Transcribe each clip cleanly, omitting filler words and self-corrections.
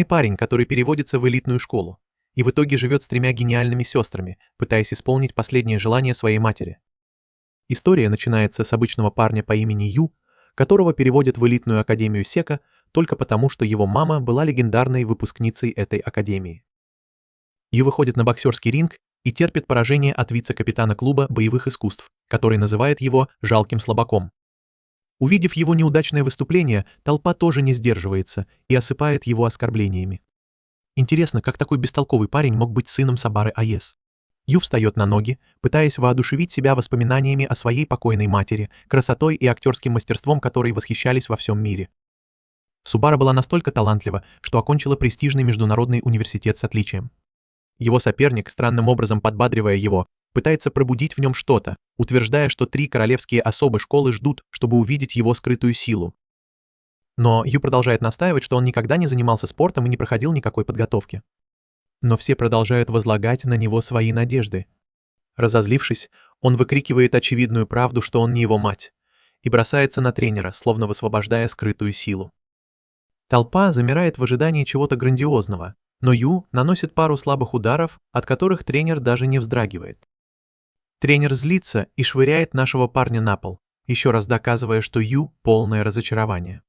парень, который переводится в элитную школу, и в итоге живет с 3 гениальными сестрами, пытаясь исполнить последнее желание своей матери. История начинается с обычного парня по имени Ю, которого переводят в элитную академию Сека только потому, что его мама была легендарной выпускницей этой академии. Ю выходит на боксерский ринг и терпит поражение от вице-капитана клуба боевых искусств, который называет его «жалким слабаком». Увидев его неудачное выступление, толпа тоже не сдерживается и осыпает его оскорблениями. Интересно, как такой бестолковый парень мог быть сыном Сабары Аес? Ю встает на ноги, пытаясь воодушевить себя воспоминаниями о своей покойной матери, красотой и актерским мастерством которой восхищались во всем мире. Субара была настолько талантлива, что окончила престижный международный университет с отличием. Его соперник, странным образом подбадривая его, пытается пробудить в нем что-то, утверждая, что 3 королевские особы школы ждут, чтобы увидеть его скрытую силу. Но Ю продолжает настаивать, что он никогда не занимался спортом и не проходил никакой подготовки. Но все продолжают возлагать на него свои надежды. Разозлившись, он выкрикивает очевидную правду, что он не его мать, и бросается на тренера, словно высвобождая скрытую силу. Толпа замирает в ожидании чего-то грандиозного, но Ю наносит пару слабых ударов, от которых тренер даже не вздрагивает. Тренер злится и швыряет нашего парня на пол, еще раз доказывая, что Ю — полное разочарование.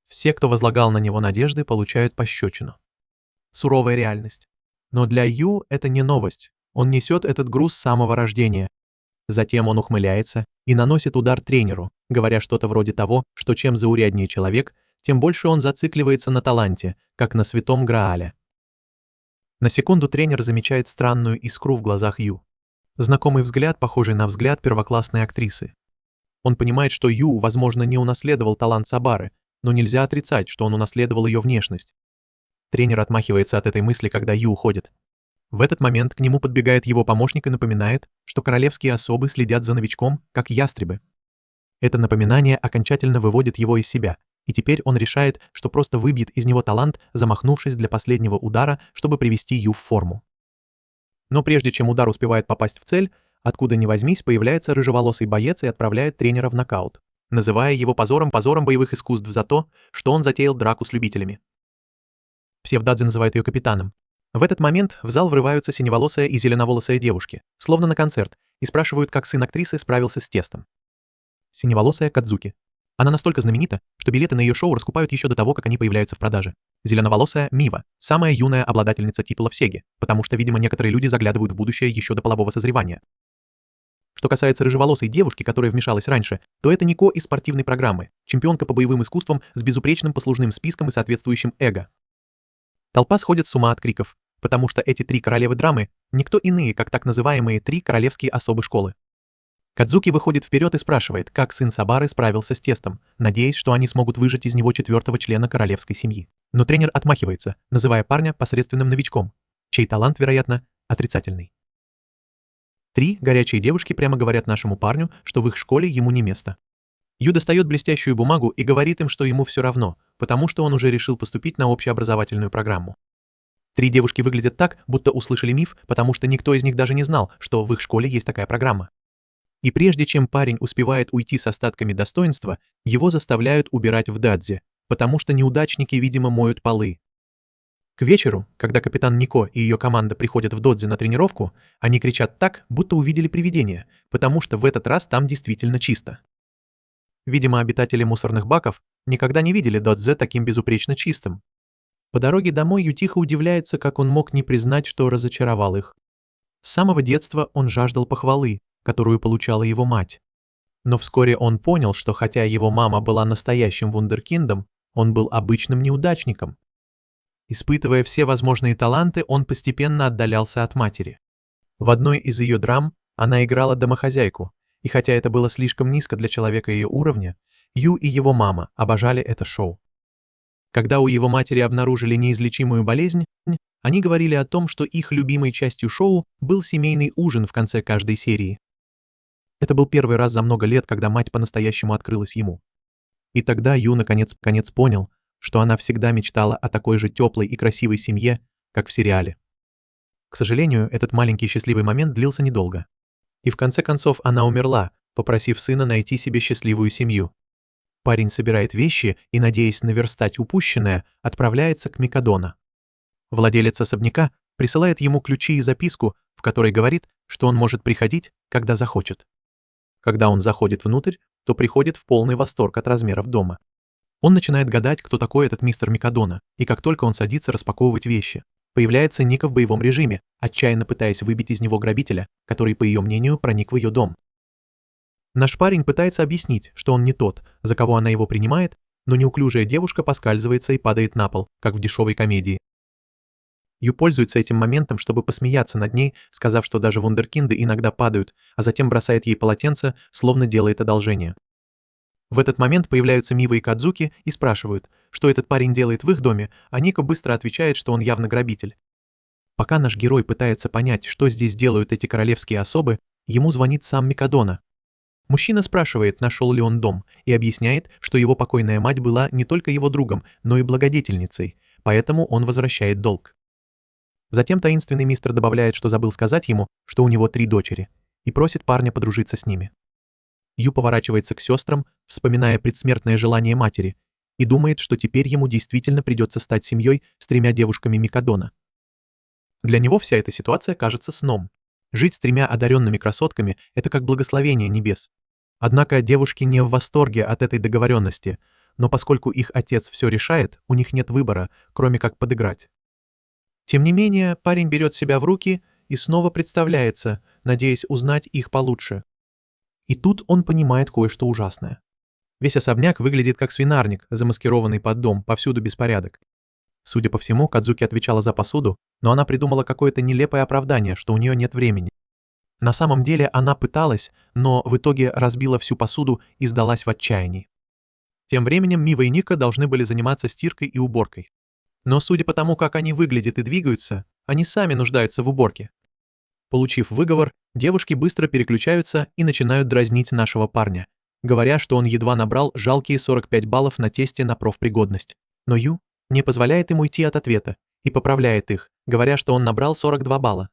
Все, кто возлагал на него надежды, получают пощечину. Суровая реальность. Но для Ю это не новость, он несет этот груз с самого рождения. Затем он ухмыляется и наносит удар тренеру, говоря что-то вроде того, что чем зауряднее человек, тем больше он зацикливается на таланте, как на святом Граале. На секунду тренер замечает странную искру в глазах Ю. Знакомый взгляд, похожий на взгляд первоклассной актрисы. Он понимает, что Ю, возможно, не унаследовал талант Сабары, но нельзя отрицать, что он унаследовал ее внешность. Тренер отмахивается от этой мысли, когда Ю уходит. В этот момент к нему подбегает его помощник и напоминает, что королевские особы следят за новичком, как ястребы. Это напоминание окончательно выводит его из себя, и теперь он решает, что просто выбьет из него талант, замахнувшись для последнего удара, чтобы привести Ю в форму. Но прежде чем удар успевает попасть в цель, откуда ни возьмись, появляется рыжеволосый боец и отправляет тренера в нокаут, называя его позором боевых искусств за то, что он затеял драку с любителями. Псевдадзе называет ее капитаном. В этот момент в зал врываются синеволосая и зеленоволосая девушки, словно на концерт, и спрашивают, как сын актрисы справился с тестом. Синеволосая Кадзуки. Она настолько знаменита, что билеты на ее шоу раскупают еще до того, как они появляются в продаже. Зеленоволосая Мива, самая юная обладательница титула в Сеге, потому что, видимо, некоторые люди заглядывают в будущее еще до полового созревания. Что касается рыжеволосой девушки, которая вмешалась раньше, то это Нико из спортивной программы, чемпионка по боевым искусствам с безупречным послужным списком и соответствующим эго. Толпа сходит с ума от криков, потому что эти 3 королевы драмы — никто иные, как так называемые 3 королевские особы школы. Кадзуки выходит вперед и спрашивает, как сын Сабары справился с тестом, надеясь, что они смогут выжать из него 4-го члена королевской семьи. Но тренер отмахивается, называя парня посредственным новичком, чей талант, вероятно, отрицательный. 3 горячие девушки прямо говорят нашему парню, что в их школе ему не место. Ю достает блестящую бумагу и говорит им, что ему все равно, потому что он уже решил поступить на общеобразовательную программу. 3 девушки выглядят так, будто услышали миф, потому что никто из них даже не знал, что в их школе есть такая программа. И прежде чем парень успевает уйти с остатками достоинства, его заставляют убирать в дадзе, потому что неудачники, видимо, моют полы. К вечеру, когда капитан Нико и ее команда приходят в додзе на тренировку, они кричат так, будто увидели привидение, потому что в этот раз там действительно чисто. Видимо, обитатели мусорных баков никогда не видели додзе таким безупречно чистым. По дороге домой Ю тихо удивляется, как он мог не признать, что разочаровал их. С самого детства он жаждал похвалы, которую получала его мать. Но вскоре он понял, что хотя его мама была настоящим вундеркиндом, он был обычным неудачником. Испытывая все возможные таланты, он постепенно отдалялся от матери. В одной из ее драм она играла домохозяйку, и хотя это было слишком низко для человека ее уровня, Ю и его мама обожали это шоу. Когда у его матери обнаружили неизлечимую болезнь, они говорили о том, что их любимой частью шоу был семейный ужин в конце каждой серии. Это был первый раз за много лет, когда мать по-настоящему открылась ему. И тогда Ю наконец понял, что она всегда мечтала о такой же теплой и красивой семье, как в сериале. К сожалению, этот маленький счастливый момент длился недолго. И в конце концов она умерла, попросив сына найти себе счастливую семью. Парень собирает вещи и, надеясь наверстать упущенное, отправляется к Микадона. Владелец особняка присылает ему ключи и записку, в которой говорит, что он может приходить, когда захочет. Когда он заходит внутрь, то приходит в полный восторг от размеров дома. Он начинает гадать, кто такой этот мистер Микадона, и как только он садится распаковывать вещи, появляется Ника в боевом режиме, отчаянно пытаясь выбить из него грабителя, который, по ее мнению, проник в ее дом. Наш парень пытается объяснить, что он не тот, за кого она его принимает, но неуклюжая девушка поскальзывается и падает на пол, как в дешевой комедии. Ю пользуется этим моментом, чтобы посмеяться над ней, сказав, что даже вундеркинды иногда падают, а затем бросает ей полотенце, словно делает одолжение. В этот момент появляются Мива и Кадзуки и спрашивают, что этот парень делает в их доме, а Ника быстро отвечает, что он явно грабитель. Пока наш герой пытается понять, что здесь делают эти королевские особы, ему звонит сам Микадона. Мужчина спрашивает, нашел ли он дом, и объясняет, что его покойная мать была не только его другом, но и благодетельницей, поэтому он возвращает долг. Затем таинственный мистер добавляет, что забыл сказать ему, что у него 3 дочери, и просит парня подружиться с ними. Ю поворачивается к сестрам, вспоминая предсмертное желание матери, и думает, что теперь ему действительно придется стать семьей с 3 девушками Микадона. Для него вся эта ситуация кажется сном. Жить с 3 одаренными красотками – это как благословение небес. Однако девушки не в восторге от этой договоренности, но поскольку их отец все решает, у них нет выбора, кроме как подыграть. Тем не менее, парень берет себя в руки и снова представляется, надеясь узнать их получше. И тут он понимает кое-что ужасное. Весь особняк выглядит как свинарник, замаскированный под дом, повсюду беспорядок. Судя по всему, Кадзуки отвечала за посуду, но она придумала какое-то нелепое оправдание, что у нее нет времени. На самом деле она пыталась, но в итоге разбила всю посуду и сдалась в отчаянии. Тем временем Мива и Ника должны были заниматься стиркой и уборкой. Но судя по тому, как они выглядят и двигаются, они сами нуждаются в уборке. Получив выговор, девушки быстро переключаются и начинают дразнить нашего парня, говоря, что он едва набрал жалкие 45 баллов на тесте на профпригодность. Но Ю не позволяет ему уйти от ответа и поправляет их, говоря, что он набрал 42 балла.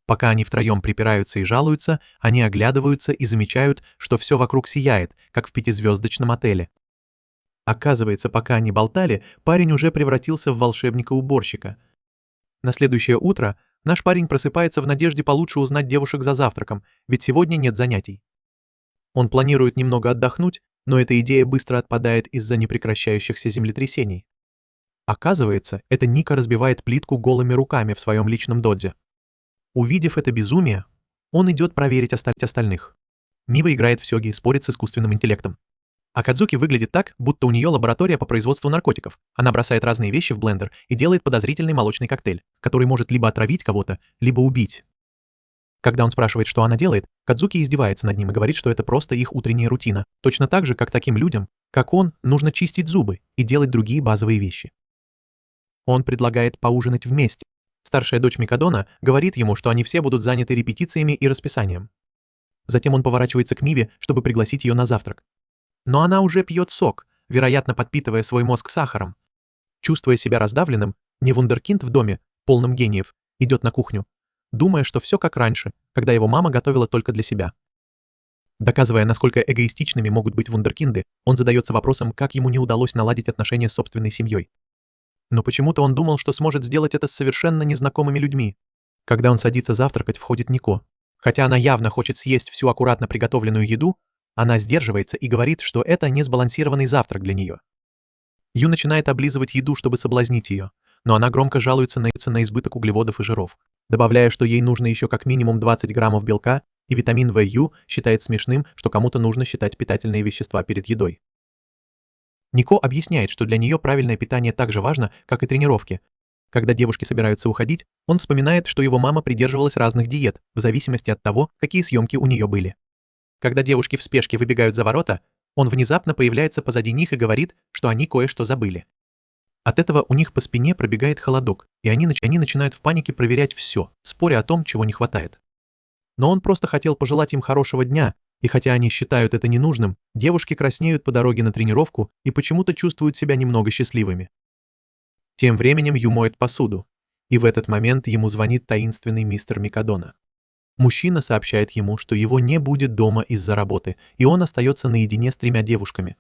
Пока они втроем припираются и жалуются, они оглядываются и замечают, что все вокруг сияет, как в 5-звездочном отеле. Оказывается, пока они болтали, парень уже превратился в волшебника-уборщика. На следующее утро наш парень просыпается в надежде получше узнать девушек за завтраком, ведь сегодня нет занятий. Он планирует немного отдохнуть, но эта идея быстро отпадает из-за непрекращающихся землетрясений. Оказывается, это Ника разбивает плитку голыми руками в своем личном додзе. Увидев это безумие, он идет проверить остальных. Мива играет в сёги и спорит с искусственным интеллектом. А Кадзуки выглядит так, будто у нее лаборатория по производству наркотиков. Она бросает разные вещи в блендер и делает подозрительный молочный коктейль, который может либо отравить кого-то, либо убить. Когда он спрашивает, что она делает, Кадзуки издевается над ним и говорит, что это просто их утренняя рутина. Точно так же, как таким людям, как он, нужно чистить зубы и делать другие базовые вещи. Он предлагает поужинать вместе. Старшая дочь Микадона говорит ему, что они все будут заняты репетициями и расписанием. Затем он поворачивается к Миве, чтобы пригласить ее на завтрак. Но она уже пьет сок, вероятно, подпитывая свой мозг сахаром. Чувствуя себя раздавленным, не вундеркинд в доме, полном гениев, идет на кухню, думая, что все как раньше, когда его мама готовила только для себя. Доказывая, насколько эгоистичными могут быть вундеркинды, он задается вопросом, как ему не удалось наладить отношения с собственной семьей. Но почему-то он думал, что сможет сделать это с совершенно незнакомыми людьми. Когда он садится завтракать, входит Нико. Хотя она явно хочет съесть всю аккуратно приготовленную еду, она сдерживается и говорит, что это не сбалансированный завтрак для нее. Ю начинает облизывать еду, чтобы соблазнить ее, но она громко жалуется на избыток углеводов и жиров, добавляя, что ей нужно еще как минимум 20 граммов белка, и витамин В. Ю считает смешным, что кому-то нужно считать питательные вещества перед едой. Нико объясняет, что для нее правильное питание так же важно, как и тренировки. Когда девушки собираются уходить, он вспоминает, что его мама придерживалась разных диет, в зависимости от того, какие съемки у нее были. Когда девушки в спешке выбегают за ворота, он внезапно появляется позади них и говорит, что они кое-что забыли. От этого у них по спине пробегает холодок, и они начинают в панике проверять все, споря о том, чего не хватает. Но он просто хотел пожелать им хорошего дня, и хотя они считают это ненужным, девушки краснеют по дороге на тренировку и почему-то чувствуют себя немного счастливыми. Тем временем Ю моет посуду, и в этот момент ему звонит таинственный мистер Микадона. Мужчина сообщает ему, что его не будет дома из-за работы, и он остается наедине с 3 девушками.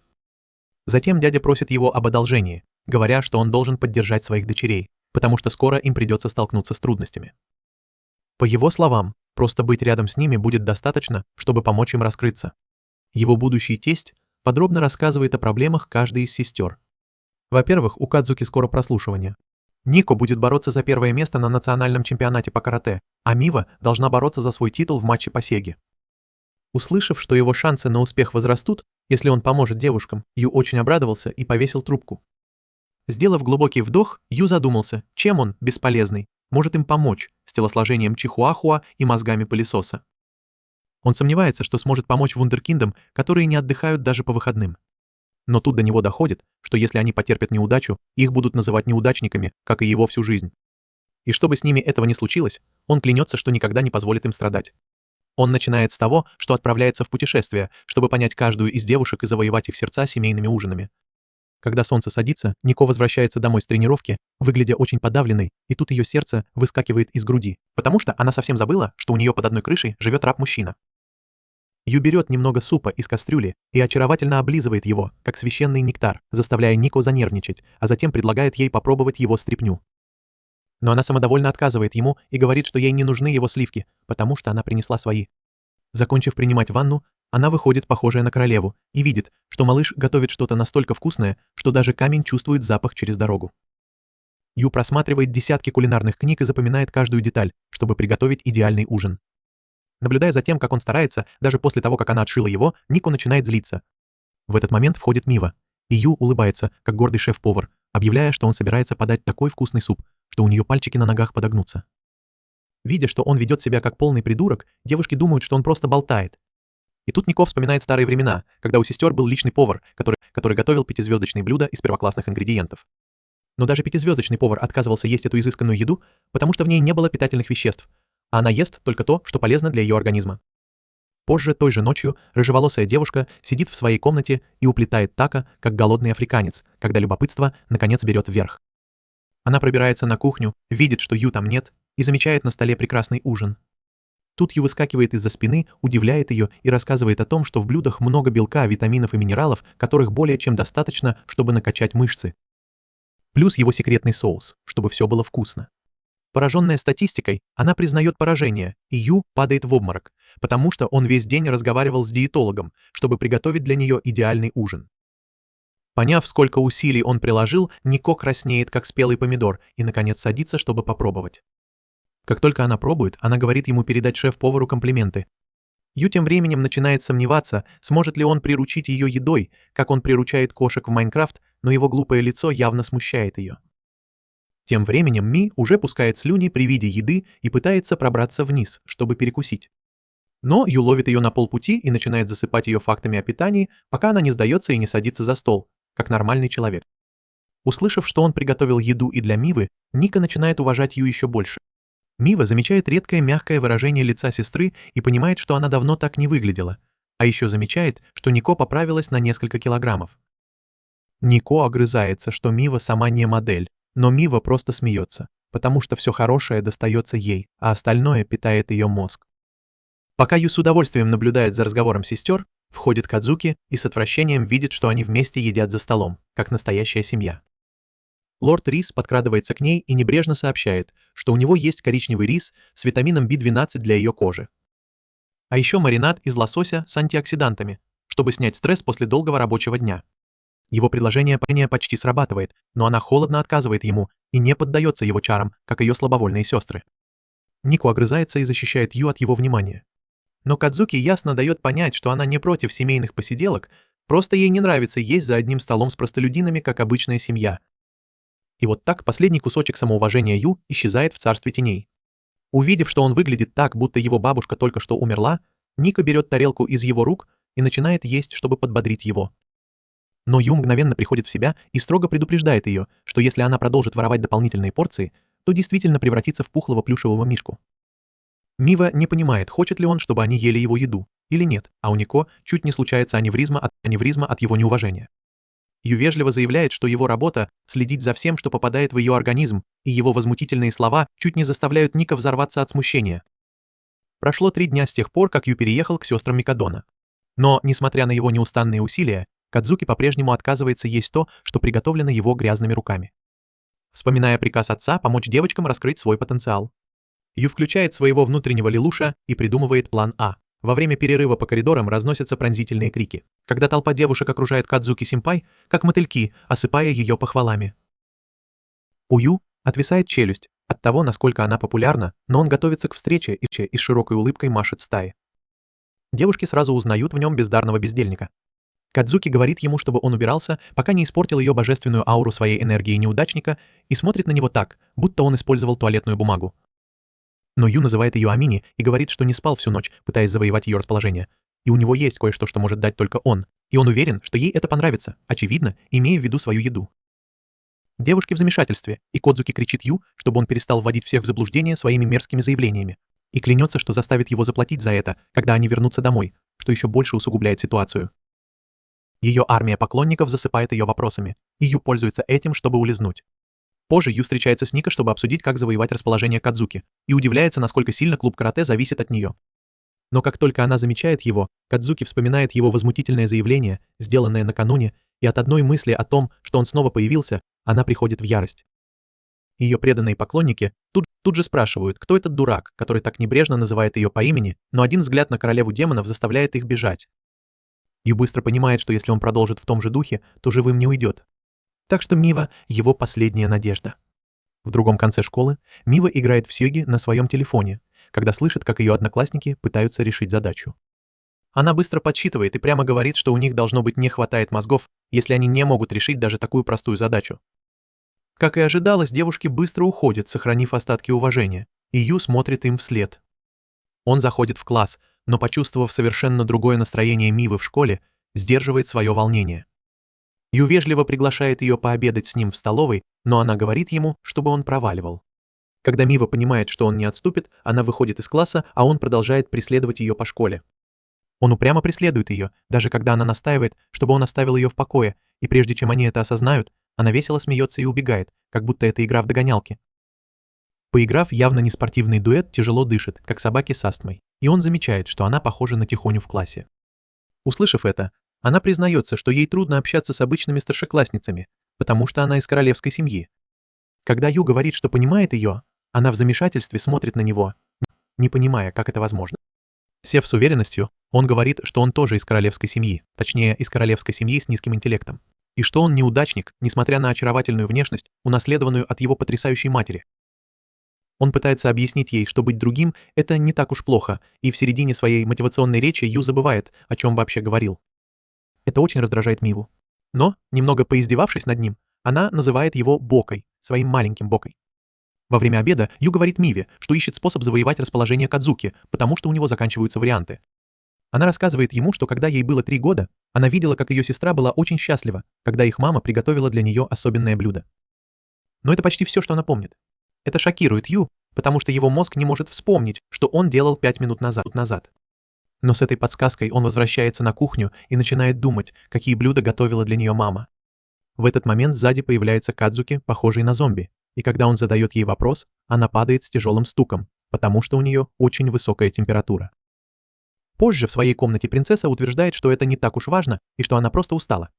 Затем дядя просит его об одолжении, говоря, что он должен поддержать своих дочерей, потому что скоро им придется столкнуться с трудностями. По его словам, просто быть рядом с ними будет достаточно, чтобы помочь им раскрыться. Его будущий тесть подробно рассказывает о проблемах каждой из сестер. Во-первых, у Кадзуки скоро прослушивание. Нико будет бороться за первое место на национальном чемпионате по карате, а Мива должна бороться за свой титул в матче по сеге. Услышав, что его шансы на успех возрастут, если он поможет девушкам, Ю очень обрадовался и повесил трубку. Сделав глубокий вдох, Ю задумался, чем он, бесполезный, может им помочь с телосложением чихуахуа и мозгами пылесоса. Он сомневается, что сможет помочь вундеркиндам, которые не отдыхают даже по выходным. Но тут до него доходит, что если они потерпят неудачу, их будут называть неудачниками, как и его всю жизнь. И чтобы с ними этого не случилось, он клянется, что никогда не позволит им страдать. Он начинает с того, что отправляется в путешествие, чтобы понять каждую из девушек и завоевать их сердца семейными ужинами. Когда солнце садится, Нико возвращается домой с тренировки, выглядя очень подавленной, и тут ее сердце выскакивает из груди, потому что она совсем забыла, что у нее под одной крышей живет раб-мужчина. Ю берет немного супа из кастрюли и очаровательно облизывает его, как священный нектар, заставляя Нико занервничать, а затем предлагает ей попробовать его стряпню. Но она самодовольно отказывает ему и говорит, что ей не нужны его сливки, потому что она принесла свои. Закончив принимать ванну, она выходит, похожая на королеву, и видит, что малыш готовит что-то настолько вкусное, что даже камень чувствует запах через дорогу. Ю просматривает десятки кулинарных книг и запоминает каждую деталь, чтобы приготовить идеальный ужин. Наблюдая за тем, как он старается, даже после того, как она отшила его, Нико начинает злиться. В этот момент входит Мива, и Ю улыбается, как гордый шеф-повар, объявляя, что он собирается подать такой вкусный суп, что у нее пальчики на ногах подогнутся. Видя, что он ведет себя как полный придурок, девушки думают, что он просто болтает. И тут Нико вспоминает старые времена, когда у сестер был личный повар, который готовил 5-звездочные блюда из первоклассных ингредиентов. Но даже 5-звездочный повар отказывался есть эту изысканную еду, потому что в ней не было питательных веществ, а она ест только то, что полезно для ее организма. Позже, той же ночью, рыжеволосая девушка сидит в своей комнате и уплетает тако, как голодный африканец, когда любопытство, наконец, берет вверх. Она пробирается на кухню, видит, что Ю там нет, и замечает на столе прекрасный ужин. Тут Ю выскакивает из-за спины, удивляет ее и рассказывает о том, что в блюдах много белка, витаминов и минералов, которых более чем достаточно, чтобы накачать мышцы. Плюс его секретный соус, чтобы все было вкусно. Пораженная статистикой, она признает поражение, и Ю падает в обморок, потому что он весь день разговаривал с диетологом, чтобы приготовить для нее идеальный ужин. Поняв, сколько усилий он приложил, Нико краснеет, как спелый помидор, и, наконец, садится, чтобы попробовать. Как только она пробует, она говорит ему передать шеф-повару комплименты. Ю тем временем начинает сомневаться, сможет ли он приручить ее едой, как он приручает кошек в Майнкрафт, но его глупое лицо явно смущает ее. Тем временем Ми уже пускает слюни при виде еды и пытается пробраться вниз, чтобы перекусить. Но Ю ловит ее на полпути и начинает засыпать ее фактами о питании, пока она не сдается и не садится за стол, как нормальный человек. Услышав, что он приготовил еду и для Мивы, Ника начинает уважать Ю еще больше. Мива замечает редкое мягкое выражение лица сестры и понимает, что она давно так не выглядела, а еще замечает, что Нико поправилась на несколько килограммов. Нико огрызается, что Мива сама не модель, но Мива просто смеется, потому что все хорошее достается ей, а остальное питает ее мозг. Пока Ю с удовольствием наблюдает за разговором сестер, входит Кадзуки и с отвращением видит, что они вместе едят за столом, как настоящая семья. Лорд Рис подкрадывается к ней и небрежно сообщает, что у него есть коричневый рис с витамином B12 для ее кожи. А еще маринад из лосося с антиоксидантами, чтобы снять стресс после долгого рабочего дня. Его предложение почти срабатывает, но она холодно отказывает ему и не поддается его чарам, как ее слабовольные сестры. Нико огрызается и защищает Ю от его внимания. Но Кадзуки ясно дает понять, что она не против семейных посиделок, просто ей не нравится есть за одним столом с простолюдинами, как обычная семья. И вот так последний кусочек самоуважения Ю исчезает в царстве теней. Увидев, что он выглядит так, будто его бабушка только что умерла, Ника берет тарелку из его рук и начинает есть, чтобы подбодрить его. Но Ю мгновенно приходит в себя и строго предупреждает ее, что если она продолжит воровать дополнительные порции, то действительно превратится в пухлого плюшевого мишку. Мива не понимает, хочет ли он, чтобы они ели его еду, или нет, а у Нико чуть не случается аневризма от его неуважения. Ю вежливо заявляет, что его работа — следить за всем, что попадает в ее организм, и его возмутительные слова чуть не заставляют Ника взорваться от смущения. Прошло 3 дня с тех пор, как Ю переехал к сестрам Микадона. Но, несмотря на его неустанные усилия, Кадзуки по-прежнему отказывается есть то, что приготовлено его грязными руками. Вспоминая приказ отца помочь девочкам раскрыть свой потенциал, Ю включает своего внутреннего Лилуша и придумывает план А. Во время перерыва по коридорам разносятся пронзительные крики, когда толпа девушек окружает Кадзуки-симпай, как мотыльки, осыпая ее похвалами. У Ю отвисает челюсть от того, насколько она популярна, но он готовится к встрече и с широкой улыбкой машет стае. Девушки сразу узнают в нем бездарного бездельника. Кадзуки говорит ему, чтобы он убирался, пока не испортил ее божественную ауру своей энергии неудачника, и смотрит на него так, будто он использовал туалетную бумагу. Но Ю называет ее Амини и говорит, что не спал всю ночь, пытаясь завоевать ее расположение. И у него есть кое-что, что может дать только он. И он уверен, что ей это понравится, очевидно, имея в виду свою еду. Девушки в замешательстве, и Кодзуки кричит Ю, чтобы он перестал вводить всех в заблуждение своими мерзкими заявлениями. И клянется, что заставит его заплатить за это, когда они вернутся домой, что еще больше усугубляет ситуацию. Ее армия поклонников засыпает ее вопросами, и Ю пользуется этим, чтобы улизнуть. Позже Ю встречается с Ника, чтобы обсудить, как завоевать расположение Кадзуки, и удивляется, насколько сильно клуб карате зависит от нее. Но как только она замечает его, Кадзуки вспоминает его возмутительное заявление, сделанное накануне, и от одной мысли о том, что он снова появился, она приходит в ярость. Ее преданные поклонники тут же спрашивают, кто этот дурак, который так небрежно называет ее по имени, но один взгляд на королеву демонов заставляет их бежать. Ю быстро понимает, что если он продолжит в том же духе, то живым не уйдет. Так что Мива — его последняя надежда. В другом конце школы Мива играет в сёги на своем телефоне, когда слышит, как ее одноклассники пытаются решить задачу. Она быстро подсчитывает и прямо говорит, что у них должно быть не хватает мозгов, если они не могут решить даже такую простую задачу. Как и ожидалось, девушки быстро уходят, сохранив остатки уважения, и Ю смотрит им вслед. Он заходит в класс, но, почувствовав совершенно другое настроение Мивы в школе, сдерживает свое волнение. Ю вежливо приглашает ее пообедать с ним в столовой, но она говорит ему, чтобы он проваливал. Когда Мива понимает, что он не отступит, она выходит из класса, а он продолжает преследовать ее по школе. Он упрямо преследует ее, даже когда она настаивает, чтобы он оставил ее в покое, и прежде чем они это осознают, она весело смеется и убегает, как будто это игра в догонялки. Поиграв явно неспортивный дуэт, тяжело дышит, как собаки с астмой, и он замечает, что она похожа на Тихоню в классе. Услышав это, она признается, что ей трудно общаться с обычными старшеклассницами, потому что она из королевской семьи. Когда Ю говорит, что понимает ее, она в замешательстве смотрит на него, не понимая, как это возможно. Сев с уверенностью, он говорит, что он тоже из королевской семьи, точнее, из королевской семьи с низким интеллектом, и что он неудачник, несмотря на очаровательную внешность, унаследованную от его потрясающей матери. Он пытается объяснить ей, что быть другим — это не так уж плохо, и в середине своей мотивационной речи Ю забывает, о чем вообще говорил. Это очень раздражает Миву. Но, немного поиздевавшись над ним, она называет его Бокой, своим маленьким Бокой. Во время обеда Ю говорит Миве, что ищет способ завоевать расположение Кадзуки, потому что у него заканчиваются варианты. Она рассказывает ему, что когда ей было 3 года, она видела, как ее сестра была очень счастлива, когда их мама приготовила для нее особенное блюдо. Но это почти все, что она помнит. Это шокирует Ю, потому что его мозг не может вспомнить, что он делал 5 минут назад. Но с этой подсказкой он возвращается на кухню и начинает думать, какие блюда готовила для нее мама. В этот момент сзади появляется Кадзуки, похожий на зомби, и когда он задает ей вопрос, она падает с тяжелым стуком, потому что у нее очень высокая температура. Позже в своей комнате принцесса утверждает, что это не так уж важно и что она просто устала.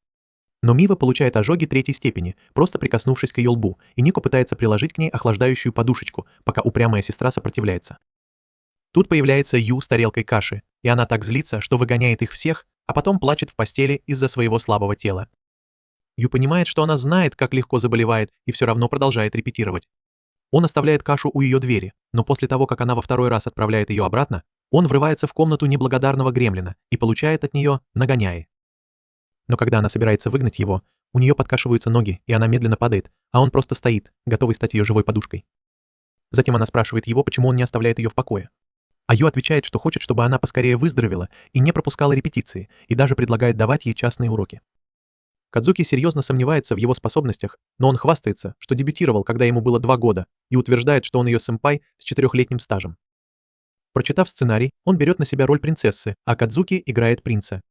Но Мива получает ожоги 3-й степени, просто прикоснувшись к ее лбу, и Нико пытается приложить к ней охлаждающую подушечку, пока упрямая сестра сопротивляется. Тут появляется Ю с тарелкой каши, и она так злится, что выгоняет их всех, а потом плачет в постели из-за своего слабого тела. Ю понимает, что она знает, как легко заболевает, и все равно продолжает репетировать. Он оставляет кашу у ее двери, но после того, как она во второй раз отправляет ее обратно, он врывается в комнату неблагодарного гремлина и получает от нее нагоняи. Но когда она собирается выгнать его, у нее подкашиваются ноги, и она медленно падает, а он просто стоит, готовый стать ее живой подушкой. Затем она спрашивает его, почему он не оставляет ее в покое. А Ю отвечает, что хочет, чтобы она поскорее выздоровела и не пропускала репетиции, и даже предлагает давать ей частные уроки. Кадзуки серьезно сомневается в его способностях, но он хвастается, что дебютировал, когда ему было 2 года, и утверждает, что он ее сэмпай с 4-летним стажем. Прочитав сценарий, он берет на себя роль принцессы, а Кадзуки играет принца.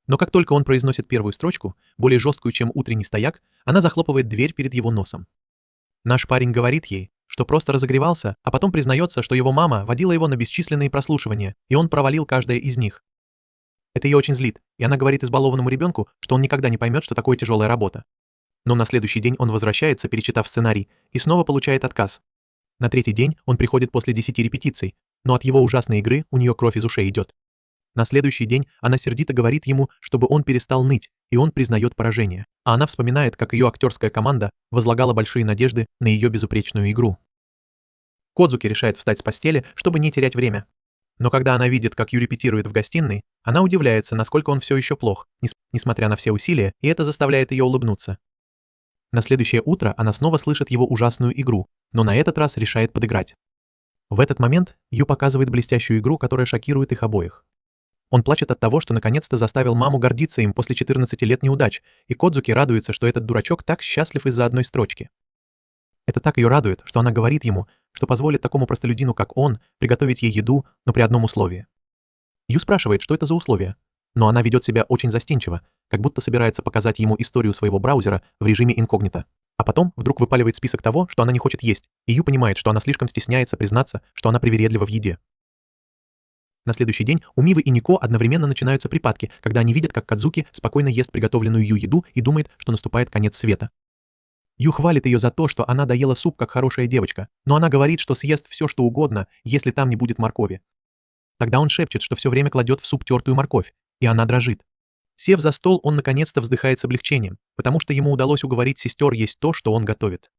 Но как только он произносит первую строчку, более жесткую, чем утренний стояк, она захлопывает дверь перед его носом. Наш парень говорит ей, что что просто разогревался, а потом признается, что его мама водила его на бесчисленные прослушивания, и он провалил каждое из них. Это ее очень злит, и она говорит избалованному ребенку, что он никогда не поймет, что такое тяжелая работа. Но на следующий день он возвращается, перечитав сценарий, и снова получает отказ. На третий день он приходит после 10 репетиций, но от его ужасной игры у нее кровь из ушей идет. На следующий день она сердито говорит ему, чтобы он перестал ныть, и он признает поражение. А она вспоминает, как ее актерская команда возлагала большие надежды на ее безупречную игру. Кодзуки решает встать с постели, чтобы не терять время. Но когда она видит, как Ю репетирует в гостиной, она удивляется, насколько он все еще плох, несмотря на все усилия, и это заставляет ее улыбнуться. На следующее утро она снова слышит его ужасную игру, но на этот раз решает подыграть. В этот момент Ю показывает блестящую игру, которая шокирует их обоих. Он плачет от того, что наконец-то заставил маму гордиться им после 14 лет неудач, и Кодзуки радуется, что этот дурачок так счастлив из-за одной строчки. Это так ее радует, что она говорит ему, что позволит такому простолюдину, как он, приготовить ей еду, но при одном условии. Ю спрашивает, что это за условие, но она ведет себя очень застенчиво, как будто собирается показать ему историю своего браузера в режиме инкогнито. А потом вдруг выпаливает список того, что она не хочет есть, и Ю понимает, что она слишком стесняется признаться, что она привередлива в еде. На следующий день у Мивы и Нико одновременно начинаются припадки, когда они видят, как Кадзуки спокойно ест приготовленную Ю еду и думает, что наступает конец света. Ю хвалит ее за то, что она доела суп как хорошая девочка, но она говорит, что съест все, что угодно, если там не будет моркови. Тогда он шепчет, что все время кладет в суп тертую морковь, и она дрожит. Сев за стол, он наконец-то вздыхает с облегчением, потому что ему удалось уговорить сестер есть то, что он готовит.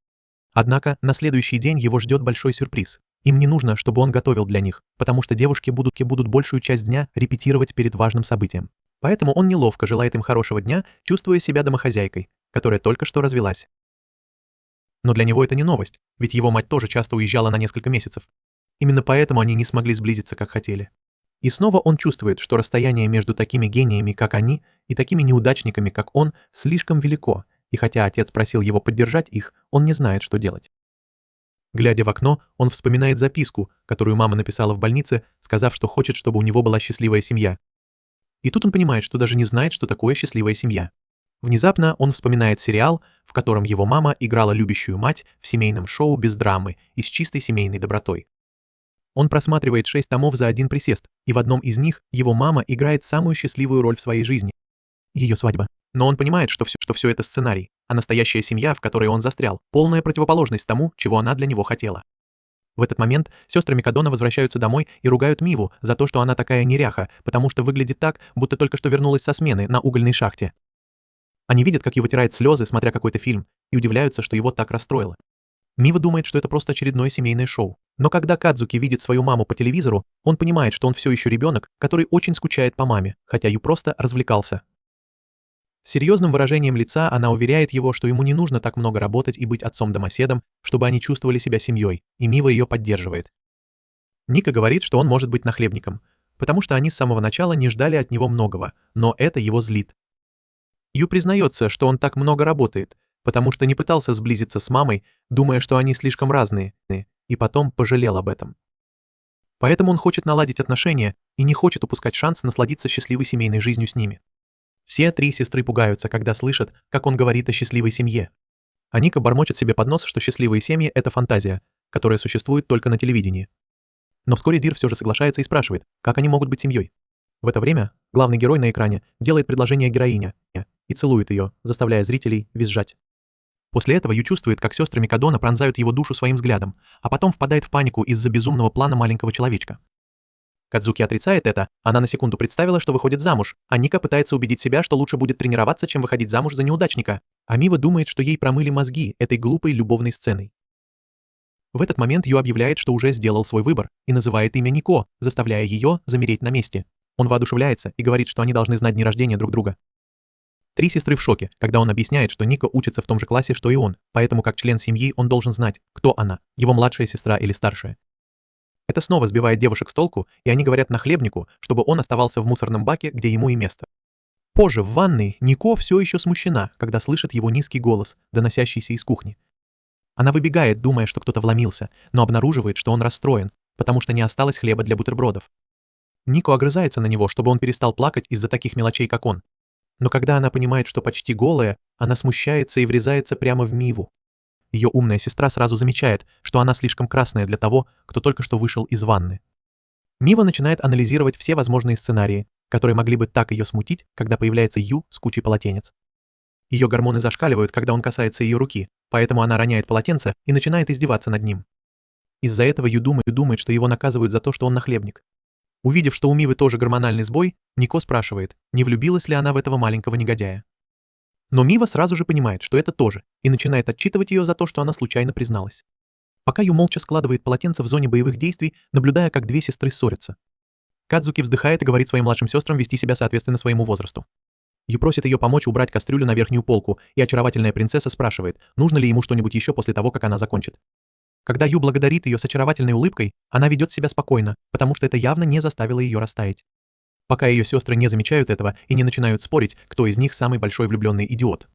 Однако на следующий день его ждет большой сюрприз. Им не нужно, чтобы он готовил для них, потому что девушки будут большую часть дня репетировать перед важным событием. Поэтому он неловко желает им хорошего дня, чувствуя себя домохозяйкой, которая только что развелась. Но для него это не новость, ведь его мать тоже часто уезжала на несколько месяцев. Именно поэтому они не смогли сблизиться, как хотели. И снова он чувствует, что расстояние между такими гениями, как они, и такими неудачниками, как он, слишком велико, и хотя отец просил его поддержать их, он не знает, что делать. Глядя в окно, он вспоминает записку, которую мама написала в больнице, сказав, что хочет, чтобы у него была счастливая семья. И тут он понимает, что даже не знает, что такое счастливая семья. Внезапно он вспоминает сериал, в котором его мама играла любящую мать в семейном шоу без драмы и с чистой семейной добротой. Он просматривает 6 томов за один присест, и в одном из них его мама играет самую счастливую роль в своей жизни — ее свадьба. Но он понимает, что все это сценарий, а настоящая семья, в которой он застрял, полная противоположность тому, чего она для него хотела. В этот момент сестры Микадона возвращаются домой и ругают Миву за то, что она такая неряха, потому что выглядит так, будто только что вернулась со смены на угольной шахте. Они видят, как его вытирает слезы, смотря какой-то фильм, и удивляются, что его так расстроило. Мива думает, что это просто очередное семейное шоу. Но когда Кадзуки видит свою маму по телевизору, он понимает, что он все еще ребенок, который очень скучает по маме, хотя Ю просто развлекался. С серьезным выражением лица она уверяет его, что ему не нужно так много работать и быть отцом-домоседом, чтобы они чувствовали себя семьей, и Мива ее поддерживает. Ника говорит, что он может быть нахлебником, потому что они с самого начала не ждали от него многого, но это его злит. Ю признается, что он так много работает, потому что не пытался сблизиться с мамой, думая, что они слишком разные, и потом пожалел об этом. Поэтому он хочет наладить отношения и не хочет упускать шанс насладиться счастливой семейной жизнью с ними. Все 3 сестры пугаются, когда слышат, как он говорит о счастливой семье. А Ника бормочет себе под нос, что счастливые семьи — это фантазия, которая существует только на телевидении. Но вскоре Дир все же соглашается и спрашивает, как они могут быть семьей. В это время главный герой на экране делает предложение героине и целует ее, заставляя зрителей визжать. После этого Ю чувствует, как сестры Микадона пронзают его душу своим взглядом, а потом впадает в панику из-за безумного плана маленького человечка. Кадзуки отрицает это, она на секунду представила, что выходит замуж, а Ника пытается убедить себя, что лучше будет тренироваться, чем выходить замуж за неудачника, а Мива думает, что ей промыли мозги этой глупой любовной сценой. В этот момент Ю объявляет, что уже сделал свой выбор, и называет имя Нико, заставляя ее замереть на месте. Он воодушевляется и говорит, что они должны знать дни рождения друг друга. 3 сестры в шоке, когда он объясняет, что Ника учится в том же классе, что и он, поэтому как член семьи он должен знать, кто она, его младшая сестра или старшая. Это снова сбивает девушек с толку, и они говорят нахлебнику, чтобы он оставался в мусорном баке, где ему и место. Позже в ванной Нико все еще смущена, когда слышит его низкий голос, доносящийся из кухни. Она выбегает, думая, что кто-то вломился, но обнаруживает, что он расстроен, потому что не осталось хлеба для бутербродов. Нико огрызается на него, чтобы он перестал плакать из-за таких мелочей, как он. Но когда она понимает, что почти голая, она смущается и врезается прямо в Миву. Ее умная сестра сразу замечает, что она слишком красная для того, кто только что вышел из ванны. Мива начинает анализировать все возможные сценарии, которые могли бы так ее смутить, когда появляется Ю с кучей полотенец. Ее гормоны зашкаливают, когда он касается ее руки, поэтому она роняет полотенце и начинает издеваться над ним. Из-за этого Ю думает, что его наказывают за то, что он нахлебник. Увидев, что у Мивы тоже гормональный сбой, Нико спрашивает, не влюбилась ли она в этого маленького негодяя. Но Мива сразу же понимает, что это тоже, и начинает отчитывать ее за то, что она случайно призналась. Пока Ю молча складывает полотенце в зоне боевых действий, наблюдая, как две сестры ссорятся. Кадзуки вздыхает и говорит своим младшим сестрам вести себя соответственно своему возрасту. Ю просит ее помочь убрать кастрюлю на верхнюю полку, и очаровательная принцесса спрашивает, нужно ли ему что-нибудь еще после того, как она закончит. Когда Ю благодарит ее с очаровательной улыбкой, она ведет себя спокойно, потому что это явно не заставило ее растаять. Пока ее сестры не замечают этого и не начинают спорить, кто из них самый большой влюбленный идиот.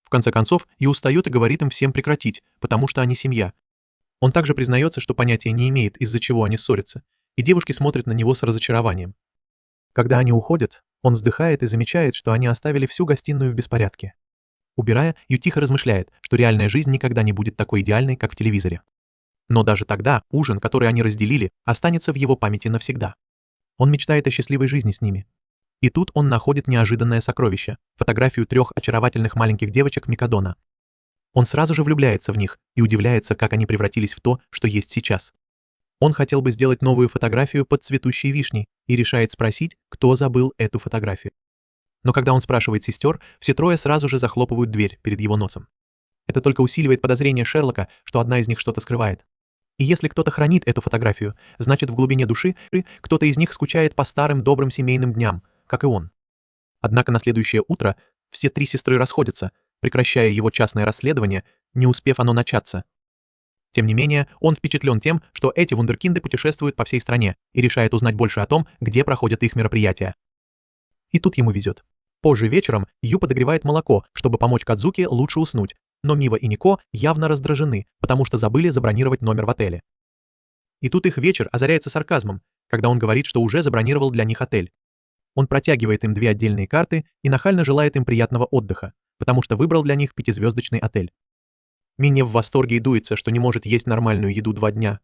В конце концов, Ю устает и говорит им всем прекратить, потому что они семья. Он также признается, что понятия не имеет, из-за чего они ссорятся, и девушки смотрят на него с разочарованием. Когда они уходят, он вздыхает и замечает, что они оставили всю гостиную в беспорядке. Убирая, Ю тихо размышляет, что реальная жизнь никогда не будет такой идеальной, как в телевизоре. Но даже тогда ужин, который они разделили, останется в его памяти навсегда. Он мечтает о счастливой жизни с ними. И тут он находит неожиданное сокровище – фотографию 3 очаровательных маленьких девочек Микадона. Он сразу же влюбляется в них и удивляется, как они превратились в то, что есть сейчас. Он хотел бы сделать новую фотографию под цветущей вишней и решает спросить, кто забыл эту фотографию. Но когда он спрашивает сестер, все трое сразу же захлопывают дверь перед его носом. Это только усиливает подозрение Шерлока, что одна из них что-то скрывает. И если кто-то хранит эту фотографию, значит в глубине души кто-то из них скучает по старым добрым семейным дням, как и он. Однако на следующее утро все 3 сестры расходятся, прекращая его частное расследование, не успев оно начаться. Тем не менее, он впечатлен тем, что эти вундеркинды путешествуют по всей стране и решает узнать больше о том, где проходят их мероприятия. И тут ему везет. Позже вечером Ю подогревает молоко, чтобы помочь Кадзуки лучше уснуть, но Мива и Нико явно раздражены, потому что забыли забронировать номер в отеле. И тут их вечер озаряется сарказмом, когда он говорит, что уже забронировал для них отель. Он протягивает им 2 отдельные карты и нахально желает им приятного отдыха, потому что выбрал для них 5-звездочный отель. Минни в восторге и дуется, что не может есть нормальную еду 2 дня.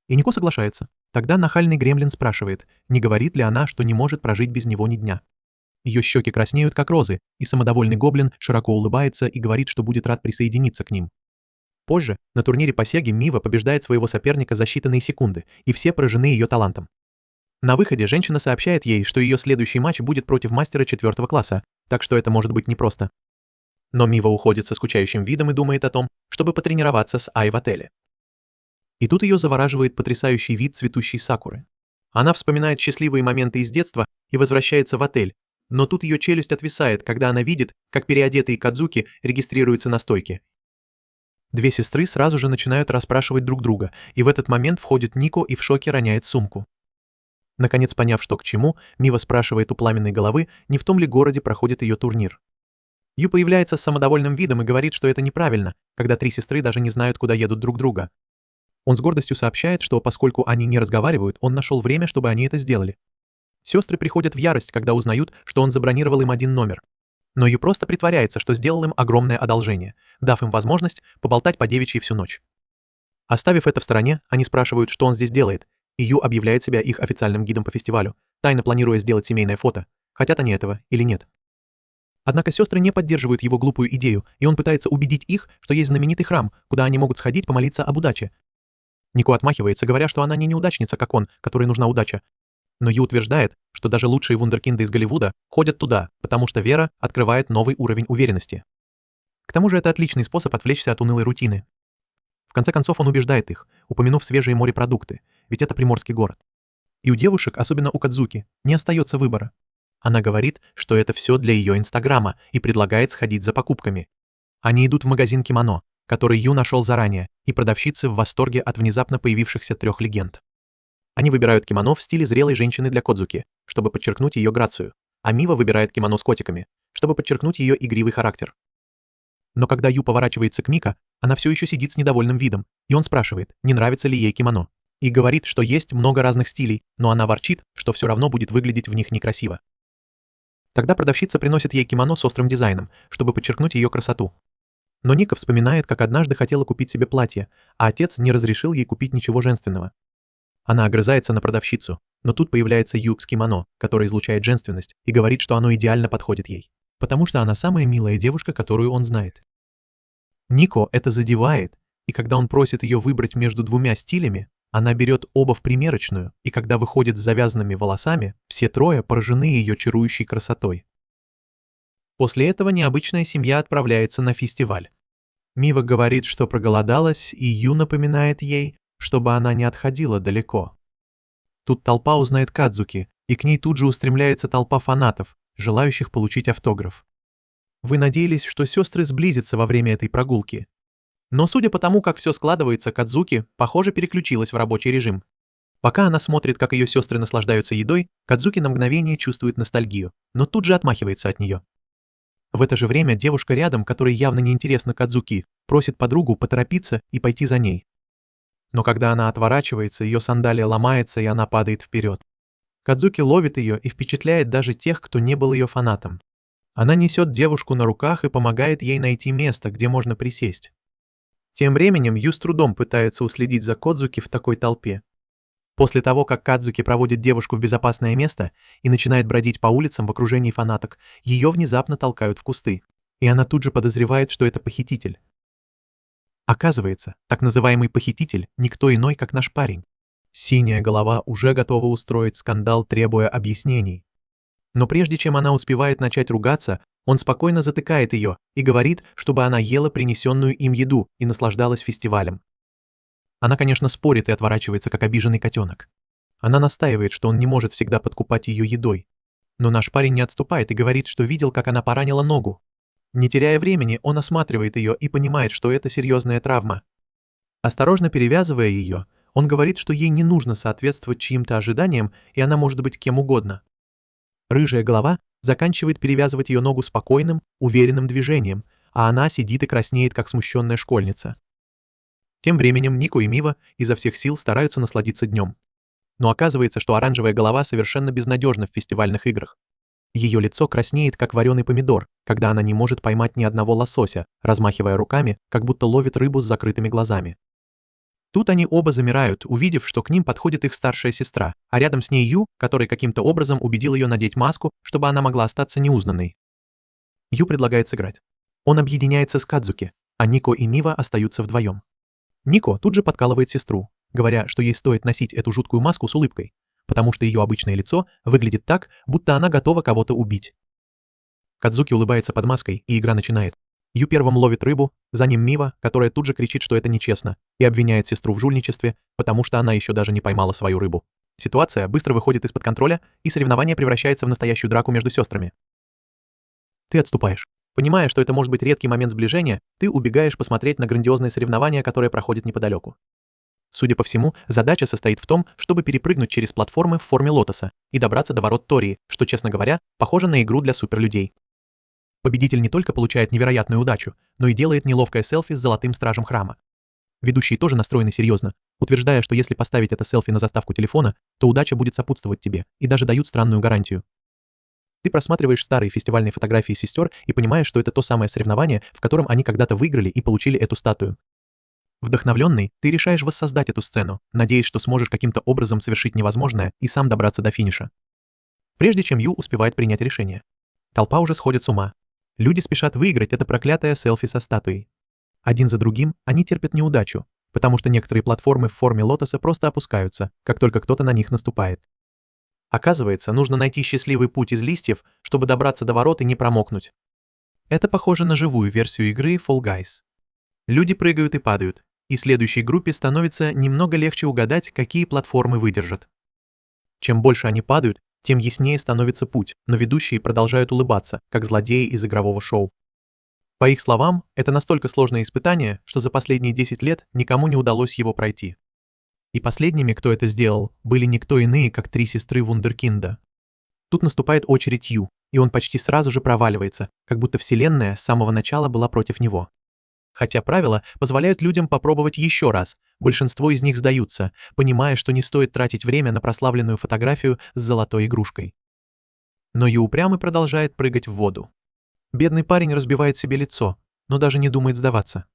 И Нико соглашается. Тогда нахальный гремлин спрашивает, не говорит ли она, что не может прожить без него ни дня. Ее щеки краснеют, как розы, и самодовольный гоблин широко улыбается и говорит, что будет рад присоединиться к ним. Позже, на турнире по сеге, Мива побеждает своего соперника за считанные секунды, и все поражены ее талантом. На выходе женщина сообщает ей, что ее следующий матч будет против мастера 4 класса, так что это может быть непросто. Но Мива уходит со скучающим видом и думает о том, чтобы потренироваться с Ай в отеле. И тут ее завораживает потрясающий вид цветущей сакуры. Она вспоминает счастливые моменты из детства и возвращается в отель, но тут ее челюсть отвисает, когда она видит, как переодетые Кадзуки регистрируются на стойке. 2 сестры сразу же начинают расспрашивать друг друга, и в этот момент входит Нико и в шоке роняет сумку. Наконец, поняв, что к чему, Мива спрашивает у пламенной головы, не в том ли городе проходит ее турнир. Ю появляется с самодовольным видом и говорит, что это неправильно, когда 3 сестры даже не знают, куда едут друг друга. Он с гордостью сообщает, что поскольку они не разговаривают, он нашел время, чтобы они это сделали. Сестры приходят в ярость, когда узнают, что он забронировал им 1 номер. Но Ю просто притворяется, что сделал им огромное одолжение, дав им возможность поболтать по девичьи всю ночь. Оставив это в стороне, они спрашивают, что он здесь делает, и Ю объявляет себя их официальным гидом по фестивалю, тайно планируя сделать семейное фото, хотят они этого или нет. Однако сестры не поддерживают его глупую идею, и он пытается убедить их, что есть знаменитый храм, куда они могут сходить помолиться об удаче. Нико отмахивается, говоря, что она не неудачница, как он, которой нужна удача. Но Ю утверждает, что даже лучшие вундеркинды из Голливуда ходят туда, потому что вера открывает новый уровень уверенности. К тому же это отличный способ отвлечься от унылой рутины. В конце концов он убеждает их, упомянув свежие морепродукты, ведь это приморский город. И у девушек, особенно у Кадзуки, не остается выбора. Она говорит, что это все для ее инстаграма и предлагает сходить за покупками. Они идут в магазин кимоно, который Ю нашел заранее, и продавщицы в восторге от внезапно появившихся 3 легенд. Они выбирают кимоно в стиле зрелой женщины для Кодзуки, чтобы подчеркнуть ее грацию, а Мива выбирает кимоно с котиками, чтобы подчеркнуть ее игривый характер. Но когда Ю поворачивается к Мика, она все еще сидит с недовольным видом, и он спрашивает, не нравится ли ей кимоно, и говорит, что есть много разных стилей, но она ворчит, что все равно будет выглядеть в них некрасиво. Тогда продавщица приносит ей кимоно с острым дизайном, чтобы подчеркнуть ее красоту. Но Ника вспоминает, как однажды хотела купить себе платье, а отец не разрешил ей купить ничего женственного. Она огрызается на продавщицу, но тут появляется Ю с кимоно, который излучает женственность и говорит, что оно идеально подходит ей, потому что она самая милая девушка, которую он знает. Нико это задевает, и когда он просит ее выбрать между двумя стилями, она берет оба в примерочную, и когда выходит с завязанными волосами, все трое поражены ее чарующей красотой. После этого необычная семья отправляется на фестиваль. Мива говорит, что проголодалась, и Ю напоминает ей, чтобы она не отходила далеко. Тут толпа узнает Кадзуки, и к ней тут же устремляется толпа фанатов, желающих получить автограф. Вы надеялись, что сестры сблизятся во время этой прогулки. Но судя по тому, как все складывается, Кадзуки, похоже, переключилась в рабочий режим. Пока она смотрит, как ее сестры наслаждаются едой, Кадзуки на мгновение чувствует ностальгию, но тут же отмахивается от нее. В это же время девушка рядом, которой явно неинтересно Кадзуки, просит подругу поторопиться и пойти за ней. Но когда она отворачивается, ее сандалия ломается, и она падает вперед. Кадзуки ловит ее и впечатляет даже тех, кто не был ее фанатом. Она несет девушку на руках и помогает ей найти место, где можно присесть. Тем временем Ю с трудом пытается уследить за Кадзуки в такой толпе. После того, как Кадзуки проводит девушку в безопасное место и начинает бродить по улицам в окружении фанаток, ее внезапно толкают в кусты, и она тут же подозревает, что это похититель. Оказывается, так называемый похититель никто иной, как наш парень. Синяя голова уже готова устроить скандал, требуя объяснений. Но прежде чем она успевает начать ругаться, он спокойно затыкает ее и говорит, чтобы она ела принесенную им еду и наслаждалась фестивалем. Она, конечно, спорит и отворачивается, как обиженный котенок. Она настаивает, что он не может всегда подкупать ее едой. Но наш парень не отступает и говорит, что видел, как она поранила ногу. Не теряя времени, он осматривает ее и понимает, что это серьезная травма. Осторожно перевязывая ее, он говорит, что ей не нужно соответствовать чьим-то ожиданиям, и она может быть кем угодно. Рыжая голова заканчивает перевязывать ее ногу спокойным, уверенным движением, а она сидит и краснеет, как смущенная школьница. Тем временем Нико и Мива изо всех сил стараются насладиться днем. Но оказывается, что оранжевая голова совершенно безнадежна в фестивальных играх. Ее лицо краснеет, как вареный помидор, когда она не может поймать ни одного лосося, размахивая руками, как будто ловит рыбу с закрытыми глазами. Тут они оба замирают, увидев, что к ним подходит их старшая сестра, а рядом с ней Ю, который каким-то образом убедил ее надеть маску, чтобы она могла остаться неузнанной. Ю предлагает сыграть. Он объединяется с Кадзуки, а Нико и Мива остаются вдвоем. Нико тут же подкалывает сестру, говоря, что ей стоит носить эту жуткую маску с улыбкой, потому что ее обычное лицо выглядит так, будто она готова кого-то убить. Кадзуки улыбается под маской, и игра начинает. Ю первым ловит рыбу, за ним Мива, которая тут же кричит, что это нечестно, и обвиняет сестру в жульничестве, потому что она еще даже не поймала свою рыбу. Ситуация быстро выходит из-под контроля, и соревнование превращается в настоящую драку между сестрами. Ты отступаешь. Понимая, что это может быть редкий момент сближения, ты убегаешь посмотреть на грандиозное соревнование, которое проходит неподалеку. Судя по всему, задача состоит в том, чтобы перепрыгнуть через платформы в форме лотоса и добраться до ворот Тории, что, честно говоря, похоже на игру для суперлюдей. Победитель не только получает невероятную удачу, но и делает неловкое селфи с золотым стражем храма. Ведущие тоже настроены серьезно, утверждая, что если поставить это селфи на заставку телефона, то удача будет сопутствовать тебе, и даже дают странную гарантию. Ты просматриваешь старые фестивальные фотографии сестер и понимаешь, что это то самое соревнование, в котором они когда-то выиграли и получили эту статую. Вдохновленный, ты решаешь воссоздать эту сцену, надеясь, что сможешь каким-то образом совершить невозможное и сам добраться до финиша. Прежде чем Ю успевает принять решение. Толпа уже сходит с ума. Люди спешат выиграть это проклятое селфи со статуей. Один за другим они терпят неудачу, потому что некоторые платформы в форме лотоса просто опускаются, как только кто-то на них наступает. Оказывается, нужно найти счастливый путь из листьев, чтобы добраться до ворот и не промокнуть. Это похоже на живую версию игры Fall Guys. Люди прыгают и падают, и следующей группе становится немного легче угадать, какие платформы выдержат. Чем больше они падают, тем яснее становится путь, но ведущие продолжают улыбаться, как злодеи из игрового шоу. По их словам, это настолько сложное испытание, что за последние 10 лет никому не удалось его пройти. И последними, кто это сделал, были никто иные, как 3 сестры Вундеркинда. Тут наступает очередь Ю, и он почти сразу же проваливается, как будто вселенная с самого начала была против него. Хотя правила позволяют людям попробовать еще раз, большинство из них сдаются, понимая, что не стоит тратить время на прославленную фотографию с золотой игрушкой. Но Ю упрямо продолжает прыгать в воду. Бедный парень разбивает себе лицо, но даже не думает сдаваться.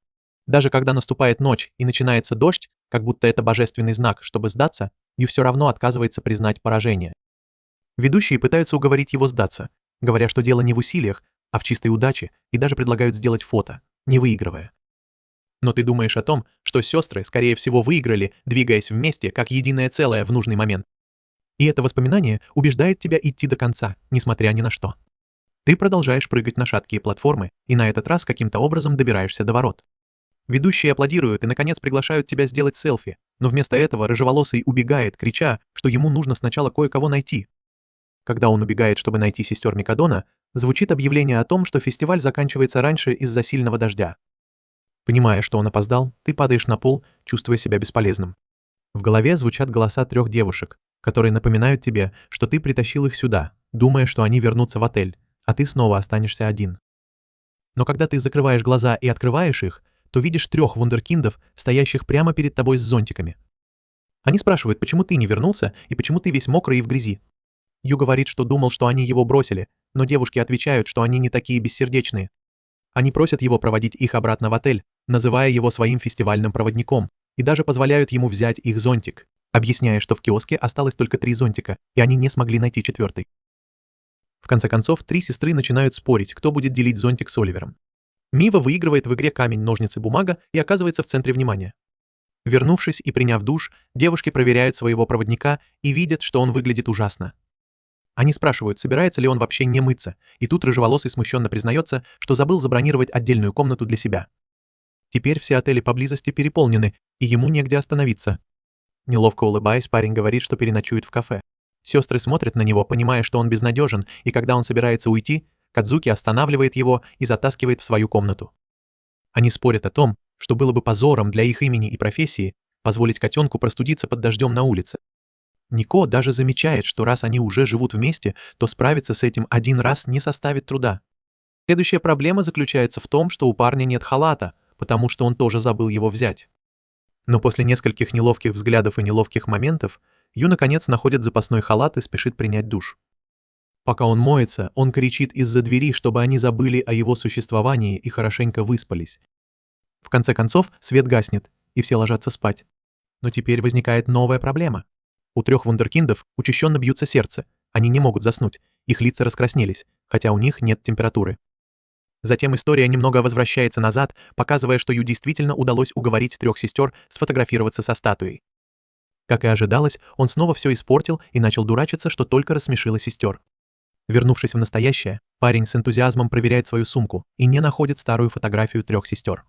Даже когда наступает ночь и начинается дождь, как будто это божественный знак, чтобы сдаться, Ю все равно отказывается признать поражение. Ведущие пытаются уговорить его сдаться, говоря, что дело не в усилиях, а в чистой удаче, и даже предлагают сделать фото, не выигрывая. Но ты думаешь о том, что сестры, скорее всего, выиграли, двигаясь вместе, как единое целое в нужный момент. И это воспоминание убеждает тебя идти до конца, несмотря ни на что. Ты продолжаешь прыгать на шаткие платформы, и на этот раз каким-то образом добираешься до ворот. Ведущие аплодируют и, наконец, приглашают тебя сделать селфи, но вместо этого рыжеволосый убегает, крича, что ему нужно сначала кое-кого найти. Когда он убегает, чтобы найти сестер Микадона, звучит объявление о том, что фестиваль заканчивается раньше из-за сильного дождя. Понимая, что он опоздал, ты падаешь на пол, чувствуя себя бесполезным. В голове звучат голоса 3 девушек, которые напоминают тебе, что ты притащил их сюда, думая, что они вернутся в отель, а ты снова останешься один. Но когда ты закрываешь глаза и открываешь их, то видишь 3 вундеркиндов, стоящих прямо перед тобой с зонтиками. Они спрашивают, почему ты не вернулся и почему ты весь мокрый и в грязи. Ю говорит, что думал, что они его бросили, но девушки отвечают, что они не такие бессердечные. Они просят его проводить их обратно в отель, называя его своим фестивальным проводником, и даже позволяют ему взять их зонтик, объясняя, что в киоске осталось только 3 зонтика, и они не смогли найти 4-й. В конце концов, 3 сестры начинают спорить, кто будет делить зонтик с Оливером. Мива выигрывает в игре камень, ножницы, бумага и оказывается в центре внимания. Вернувшись и приняв душ, девушки проверяют своего проводника и видят, что он выглядит ужасно. Они спрашивают, собирается ли он вообще не мыться, и тут рыжеволосый смущенно признается, что забыл забронировать отдельную комнату для себя. Теперь все отели поблизости переполнены, и ему негде остановиться. Неловко улыбаясь, парень говорит, что переночует в кафе. Сестры смотрят на него, понимая, что он безнадежен, и когда он собирается уйти, Кадзуки останавливает его и затаскивает в свою комнату. Они спорят о том, что было бы позором для их имени и профессии позволить котенку простудиться под дождем на улице. Нико даже замечает, что раз они уже живут вместе, то справиться с этим один раз не составит труда. Следующая проблема заключается в том, что у парня нет халата, потому что он тоже забыл его взять. Но после нескольких неловких взглядов и неловких моментов, Ю наконец находит запасной халат и спешит принять душ. Пока он моется, он кричит из-за двери, чтобы они забыли о его существовании и хорошенько выспались. В конце концов, свет гаснет, и все ложатся спать. Но теперь возникает новая проблема. У 3 вундеркиндов учащенно бьется сердце, они не могут заснуть, их лица раскраснелись, хотя у них нет температуры. Затем история немного возвращается назад, показывая, что Ю действительно удалось уговорить 3 сестер сфотографироваться со статуей. Как и ожидалось, он снова все испортил и начал дурачиться, что только рассмешило сестер. Вернувшись в настоящее, парень с энтузиазмом проверяет свою сумку и не находит старую фотографию 3 сестер.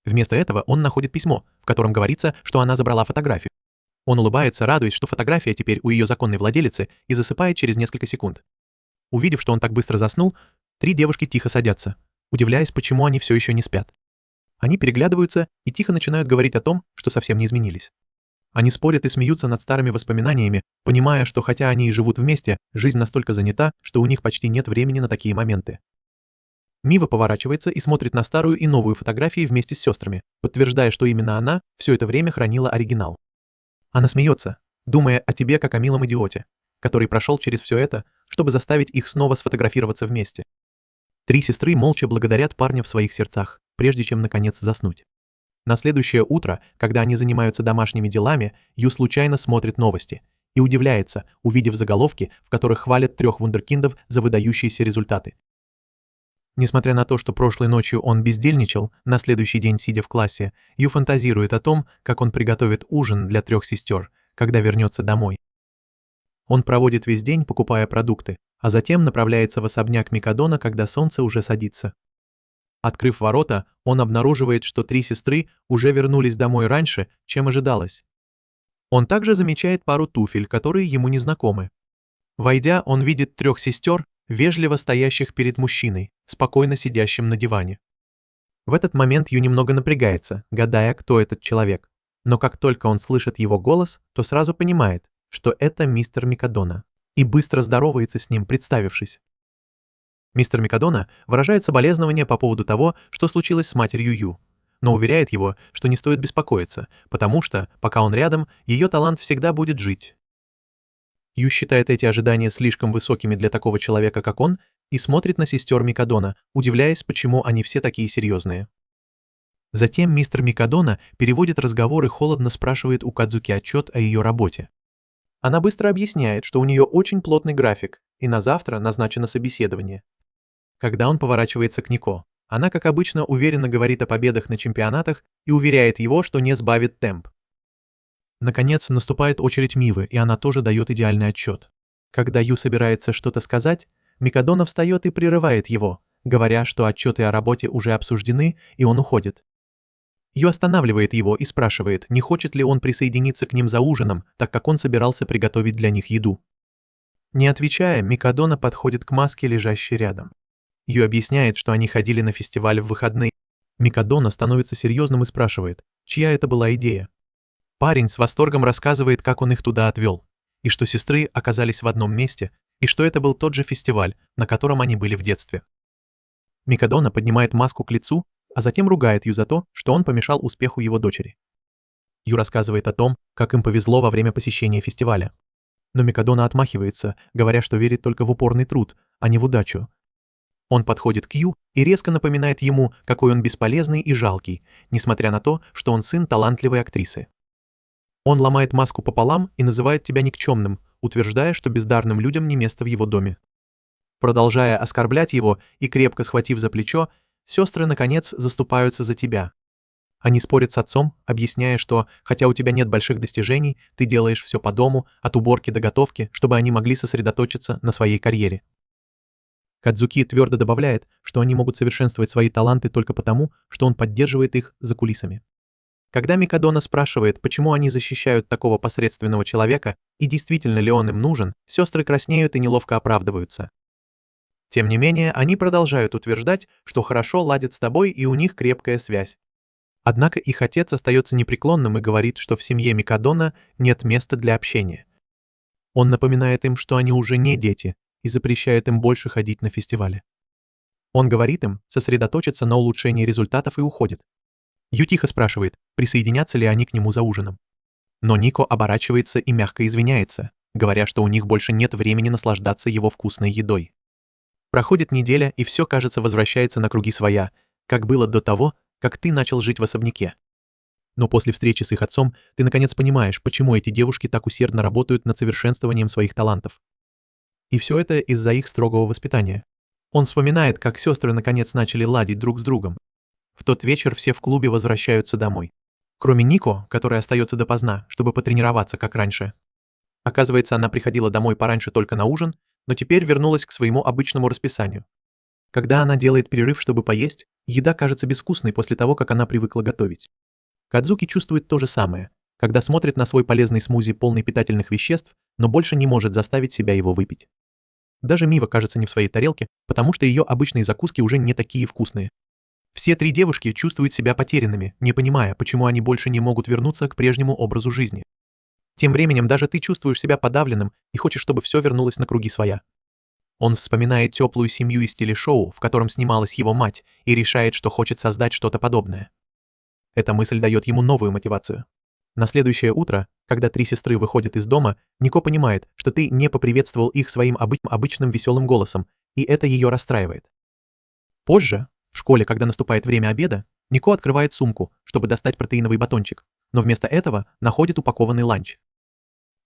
Вместо этого он находит письмо, в котором говорится, что она забрала фотографию. Он улыбается, радуясь, что фотография теперь у ее законной владелицы, и засыпает через несколько секунд. Увидев, что он так быстро заснул, 3 девушки тихо садятся, удивляясь, почему они все еще не спят. Они переглядываются и тихо начинают говорить о том, что совсем не изменились. Они спорят и смеются над старыми воспоминаниями, понимая, что хотя они и живут вместе, жизнь настолько занята, что у них почти нет времени на такие моменты. Мива поворачивается и смотрит на старую и новую фотографии вместе с сестрами, подтверждая, что именно она все это время хранила оригинал. Она смеется, думая о тебе как о милом идиоте, который прошел через все это, чтобы заставить их снова сфотографироваться вместе. 3 сестры молча благодарят парня в своих сердцах, прежде чем наконец заснуть. На следующее утро, когда они занимаются домашними делами, Ю случайно смотрит новости и удивляется, увидев заголовки, в которых хвалят 3 вундеркиндов за выдающиеся результаты. Несмотря на то, что прошлой ночью он бездельничал, на следующий день, сидя в классе, Ю фантазирует о том, как он приготовит ужин для 3 сестер, когда вернется домой. Он проводит весь день, покупая продукты, а затем направляется в особняк Микадона, когда солнце уже садится. Открыв ворота, он обнаруживает, что 3 сестры уже вернулись домой раньше, чем ожидалось. Он также замечает пару туфель, которые ему не знакомы. Войдя, он видит 3 сестер, вежливо стоящих перед мужчиной, спокойно сидящим на диване. В этот момент Ю немного напрягается, гадая, кто этот человек. Но как только он слышит его голос, то сразу понимает, что это мистер Микадона, и быстро здоровается с ним, представившись. Мистер Микадона выражает соболезнования по поводу того, что случилось с матерью Ю, но уверяет его, что не стоит беспокоиться, потому что, пока он рядом, ее талант всегда будет жить. Ю считает эти ожидания слишком высокими для такого человека, как он, и смотрит на сестер Микадона, удивляясь, почему они все такие серьезные. Затем мистер Микадона переводит разговор и холодно спрашивает у Кадзуки отчет о ее работе. Она быстро объясняет, что у нее очень плотный график, и на завтра назначено собеседование. Когда он поворачивается к Нико, она, как обычно, уверенно говорит о победах на чемпионатах и уверяет его, что не сбавит темп. Наконец, наступает очередь Мивы, и она тоже дает идеальный отчет. Когда Ю собирается что-то сказать, Микадона встает и прерывает его, говоря, что отчеты о работе уже обсуждены, и он уходит. Ю останавливает его и спрашивает, не хочет ли он присоединиться к ним за ужином, так как он собирался приготовить для них еду. Не отвечая, Микадона подходит к маске, лежащей рядом. Ю объясняет, что они ходили на фестиваль в выходные. Микадона становится серьезным и спрашивает, чья это была идея. Парень с восторгом рассказывает, как он их туда отвел, и что сестры оказались в одном месте, и что это был тот же фестиваль, на котором они были в детстве. Микадона поднимает маску к лицу, а затем ругает Ю за то, что он помешал успеху его дочери. Ю рассказывает о том, как им повезло во время посещения фестиваля. Но Микадона отмахивается, говоря, что верит только в упорный труд, а не в удачу. Он подходит к Ю и резко напоминает ему, какой он бесполезный и жалкий, несмотря на то, что он сын талантливой актрисы. Он ломает маску пополам и называет тебя никчемным, утверждая, что бездарным людям не место в его доме. Продолжая оскорблять его и крепко схватив за плечо, сестры, наконец, заступаются за тебя. Они спорят с отцом, объясняя, что, хотя у тебя нет больших достижений, ты делаешь все по дому, от уборки до готовки, чтобы они могли сосредоточиться на своей карьере. Кадзуки твердо добавляет, что они могут совершенствовать свои таланты только потому, что он поддерживает их за кулисами. Когда Микадона спрашивает, почему они защищают такого посредственного человека и действительно ли он им нужен, сестры краснеют и неловко оправдываются. Тем не менее, они продолжают утверждать, что хорошо ладят с тобой и у них крепкая связь. Однако их отец остается непреклонным и говорит, что в семье Микадона нет места для общения. Он напоминает им, что они уже не дети, и запрещает им больше ходить на фестивали. Он говорит им сосредоточиться на улучшении результатов и уходит. Ю тихо спрашивает, присоединятся ли они к нему за ужином. Но Нико оборачивается и мягко извиняется, говоря, что у них больше нет времени наслаждаться его вкусной едой. Проходит неделя, и все, кажется, возвращается на круги своя, как было до того, как ты начал жить в особняке. Но после встречи с их отцом ты наконец понимаешь, почему эти девушки так усердно работают над совершенствованием своих талантов. И все это из-за их строгого воспитания. Он вспоминает, как сестры наконец начали ладить друг с другом. В тот вечер все в клубе возвращаются домой. Кроме Нико, которая остается допоздна, чтобы потренироваться, как раньше. Оказывается, она приходила домой пораньше только на ужин, но теперь вернулась к своему обычному расписанию. Когда она делает перерыв, чтобы поесть, еда кажется безвкусной после того, как она привыкла готовить. Кадзуки чувствует то же самое, когда смотрит на свой полезный смузи, полный питательных веществ, но больше не может заставить себя его выпить. Даже Мива кажется не в своей тарелке, потому что ее обычные закуски уже не такие вкусные. Все три девушки чувствуют себя потерянными, не понимая, почему они больше не могут вернуться к прежнему образу жизни. Тем временем даже ты чувствуешь себя подавленным и хочешь, чтобы все вернулось на круги своя. Он вспоминает теплую семью из телешоу, в котором снималась его мать, и решает, что хочет создать что-то подобное. Эта мысль дает ему новую мотивацию. На следующее утро, когда три сестры выходят из дома, Нико понимает, что ты не поприветствовал их своим обычным веселым голосом, и это ее расстраивает. Позже, в школе, когда наступает время обеда, Нико открывает сумку, чтобы достать протеиновый батончик, но вместо этого находит упакованный ланч.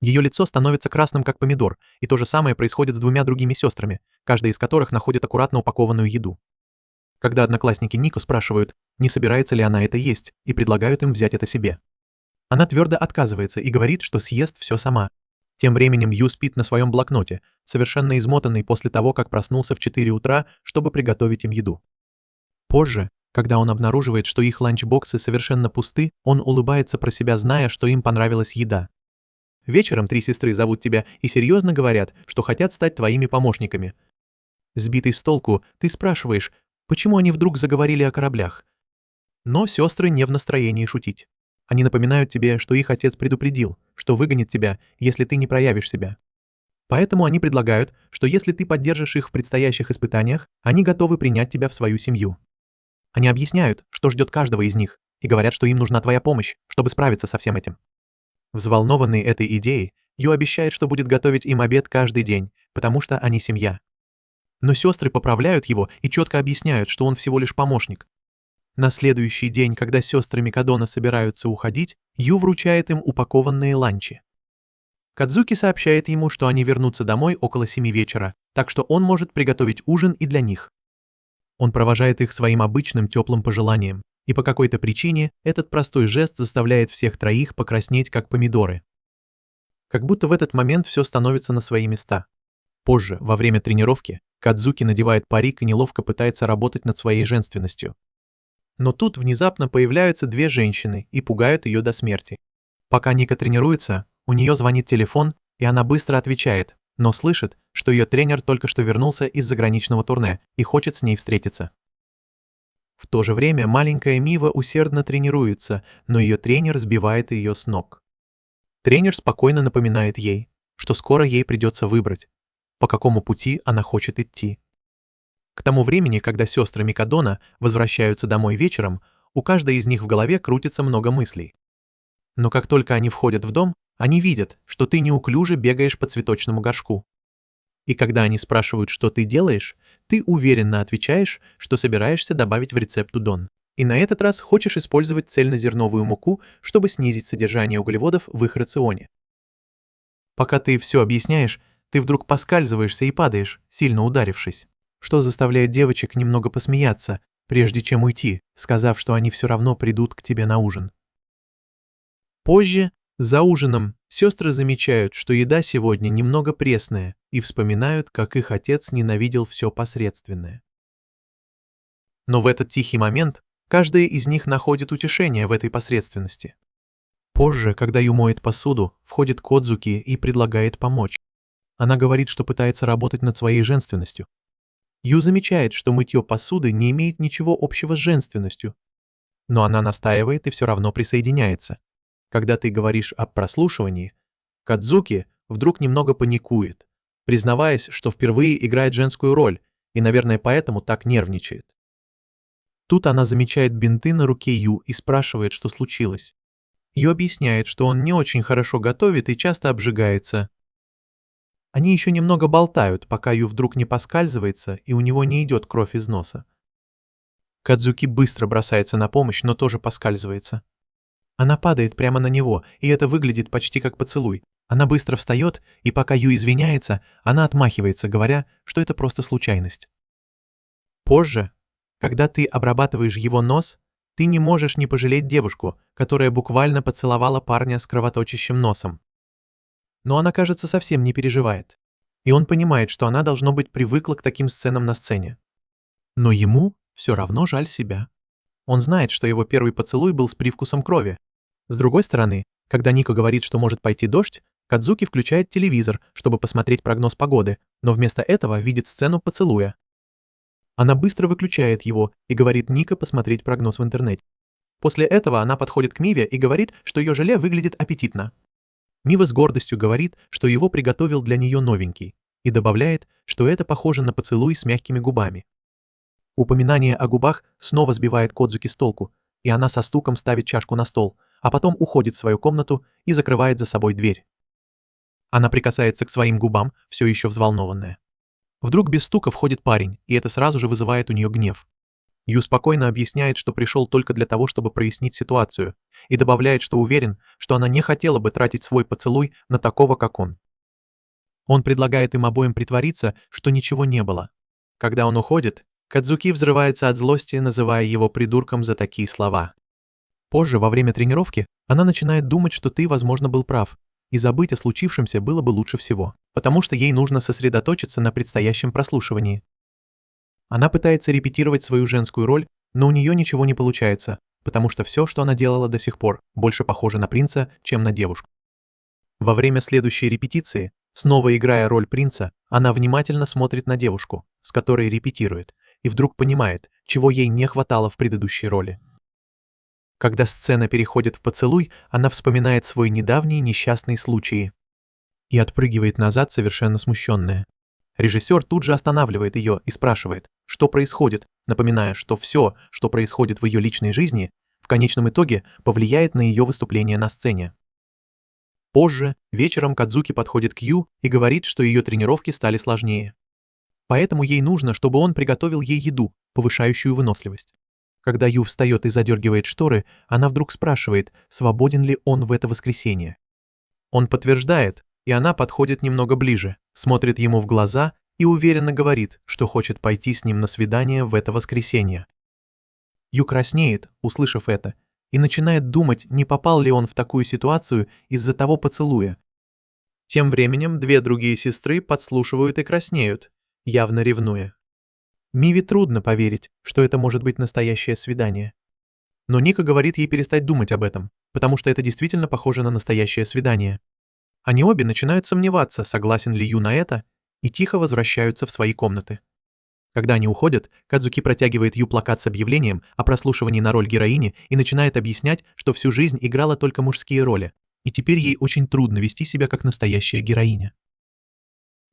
Ее лицо становится красным, как помидор, и то же самое происходит с двумя другими сестрами, каждая из которых находит аккуратно упакованную еду. Когда одноклассники Нико спрашивают, не собирается ли она это есть, и предлагают им взять это себе. Она твердо отказывается и говорит, что съест все сама. Тем временем Ю спит на своем блокноте, совершенно измотанный после того, как проснулся в 4 утра, чтобы приготовить им еду. Позже, когда он обнаруживает, что их ланчбоксы совершенно пусты, он улыбается про себя, зная, что им понравилась еда. Вечером три сестры зовут тебя и серьезно говорят, что хотят стать твоими помощниками. Сбитый с толку, ты спрашиваешь, почему они вдруг заговорили о кораблях. Но сестры не в настроении шутить. Они напоминают тебе, что их отец предупредил, что выгонит тебя, если ты не проявишь себя. Поэтому они предлагают, что если ты поддержишь их в предстоящих испытаниях, они готовы принять тебя в свою семью. Они объясняют, что ждет каждого из них, и говорят, что им нужна твоя помощь, чтобы справиться со всем этим. Взволнованный этой идеей, Ю обещает, что будет готовить им обед каждый день, потому что они семья. Но сестры поправляют его и четко объясняют, что он всего лишь помощник. На следующий день, когда сестры Микадона собираются уходить, Ю вручает им упакованные ланчи. Кадзуки сообщает ему, что они вернутся домой около 7 вечера, так что он может приготовить ужин и для них. Он провожает их своим обычным теплым пожеланием, и по какой-то причине этот простой жест заставляет всех троих покраснеть как помидоры. Как будто в этот момент все становится на свои места. Позже, во время тренировки, Кадзуки надевает парик и неловко пытается работать над своей женственностью. Но тут внезапно появляются две женщины и пугают ее до смерти. Пока Ника тренируется, у нее звонит телефон, и она быстро отвечает, но слышит, что ее тренер только что вернулся из заграничного турне и хочет с ней встретиться. В то же время маленькая Мива усердно тренируется, но ее тренер сбивает ее с ног. Тренер спокойно напоминает ей, что скоро ей придется выбрать, по какому пути она хочет идти. К тому времени, когда сестры Микадона возвращаются домой вечером, у каждой из них в голове крутится много мыслей. Но как только они входят в дом, они видят, что ты неуклюже бегаешь по цветочному горшку. И когда они спрашивают, что ты делаешь, ты уверенно отвечаешь, что собираешься добавить в рецепт удон. И на этот раз хочешь использовать цельнозерновую муку, чтобы снизить содержание углеводов в их рационе. Пока ты все объясняешь, ты вдруг поскальзываешься и падаешь, сильно ударившись, что заставляет девочек немного посмеяться, прежде чем уйти, сказав, что они все равно придут к тебе на ужин. Позже, за ужином, сестры замечают, что еда сегодня немного пресная, и вспоминают, как их отец ненавидел все посредственное. Но в этот тихий момент каждая из них находит утешение в этой посредственности. Позже, когда Ю моет посуду, входит Кодзуки и предлагает помочь. Она говорит, что пытается работать над своей женственностью. Ю замечает, что мытье посуды не имеет ничего общего с женственностью. Но она настаивает и все равно присоединяется. Когда ты говоришь о прослушивании, Кадзуки вдруг немного паникует, признаваясь, что впервые играет женскую роль и, наверное, поэтому так нервничает. Тут она замечает бинты на руке Ю и спрашивает, что случилось. Ю объясняет, что он не очень хорошо готовит и часто обжигается. Они еще немного болтают, пока Ю вдруг не поскальзывается и у него не идет кровь из носа. Кадзуки быстро бросается на помощь, но тоже поскальзывается. Она падает прямо на него, и это выглядит почти как поцелуй. Она быстро встает, и пока Ю извиняется, она отмахивается, говоря, что это просто случайность. Позже, когда ты обрабатываешь его нос, ты не можешь не пожалеть девушку, которая буквально поцеловала парня с кровоточащим носом. Но она, кажется, совсем не переживает. И он понимает, что она, должно быть, привыкла к таким сценам на сцене. Но ему все равно жаль себя. Он знает, что его первый поцелуй был с привкусом крови. С другой стороны, когда Нико говорит, что может пойти дождь, Кадзуки включает телевизор, чтобы посмотреть прогноз погоды, но вместо этого видит сцену поцелуя. Она быстро выключает его и говорит Нико посмотреть прогноз в интернете. После этого она подходит к Миве и говорит, что ее желе выглядит аппетитно. Мива с гордостью говорит, что его приготовил для нее новенький, и добавляет, что это похоже на поцелуй с мягкими губами. Упоминание о губах снова сбивает Кодзуки с толку, и она со стуком ставит чашку на стол, а потом уходит в свою комнату и закрывает за собой дверь. Она прикасается к своим губам, все еще взволнованная. Вдруг без стука входит парень, и это сразу же вызывает у нее гнев. Ю спокойно объясняет, что пришел только для того, чтобы прояснить ситуацию, и добавляет, что уверен, что она не хотела бы тратить свой поцелуй на такого, как он. Он предлагает им обоим притвориться, что ничего не было. Когда он уходит, Кадзуки взрывается от злости, называя его придурком за такие слова. Позже, во время тренировки, она начинает думать, что ты, возможно, был прав, и забыть о случившемся было бы лучше всего, потому что ей нужно сосредоточиться на предстоящем прослушивании. Она пытается репетировать свою женскую роль, но у нее ничего не получается, потому что все, что она делала до сих пор, больше похоже на принца, чем на девушку. Во время следующей репетиции, снова играя роль принца, она внимательно смотрит на девушку, с которой репетирует, и вдруг понимает, чего ей не хватало в предыдущей роли. Когда сцена переходит в поцелуй, она вспоминает свой недавний несчастный случай и отпрыгивает назад совершенно смущенная. Режиссер тут же останавливает ее и спрашивает, что происходит, напоминая, что все, что происходит в ее личной жизни, в конечном итоге повлияет на ее выступление на сцене. Позже, вечером Кадзуки подходит к Ю и говорит, что ее тренировки стали сложнее. Поэтому ей нужно, чтобы он приготовил ей еду, повышающую выносливость. Когда Ю встает и задергивает шторы, она вдруг спрашивает, свободен ли он в это воскресенье. Он подтверждает, и она подходит немного ближе, смотрит ему в глаза и уверенно говорит, что хочет пойти с ним на свидание в это воскресенье. Ю краснеет, услышав это, и начинает думать, не попал ли он в такую ситуацию из-за того поцелуя. Тем временем две другие сестры подслушивают и краснеют, явно ревнуя. Миве трудно поверить, что это может быть настоящее свидание. Но Ника говорит ей перестать думать об этом, потому что это действительно похоже на настоящее свидание. Они обе начинают сомневаться, согласен ли Ю на это, и тихо возвращаются в свои комнаты. Когда они уходят, Кадзуки протягивает Ю плакат с объявлением о прослушивании на роль героини и начинает объяснять, что всю жизнь играла только мужские роли, и теперь ей очень трудно вести себя как настоящая героиня.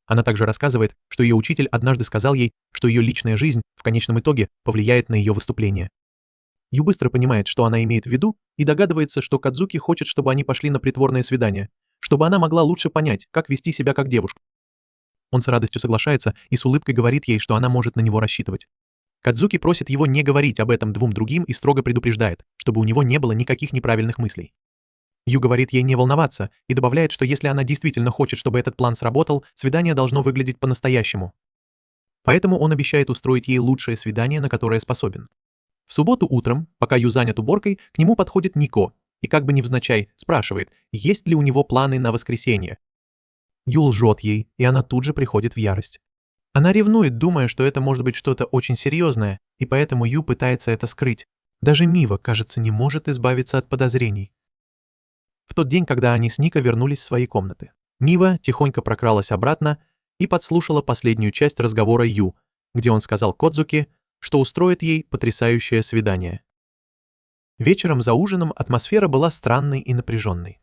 Она также рассказывает, что ее учитель однажды сказал ей, что ее личная жизнь в конечном итоге повлияет на ее выступление. Ю быстро понимает, что она имеет в виду, и догадывается, что Кадзуки хочет, чтобы они пошли на притворное свидание, чтобы она могла лучше понять, как вести себя как девушка. Он с радостью соглашается и с улыбкой говорит ей, что она может на него рассчитывать. Кадзуки просит его не говорить об этом двум другим и строго предупреждает, чтобы у него не было никаких неправильных мыслей. Ю говорит ей не волноваться и добавляет, что если она действительно хочет, чтобы этот план сработал, свидание должно выглядеть по-настоящему. Поэтому он обещает устроить ей лучшее свидание, на которое способен. В субботу утром, пока Ю занят уборкой, к нему подходит Нико и как бы невзначай спрашивает, есть ли у него планы на воскресенье. Ю лжет ей, и она тут же приходит в ярость. Она ревнует, думая, что это может быть что-то очень серьезное, и поэтому Ю пытается это скрыть. Даже Мива, кажется, не может избавиться от подозрений. В тот день, когда они с Ника вернулись в свои комнаты, Мива тихонько прокралась обратно и подслушала последнюю часть разговора Ю, где он сказал Кодзуки, что устроит ей потрясающее свидание. Вечером за ужином атмосфера была странной и напряженной.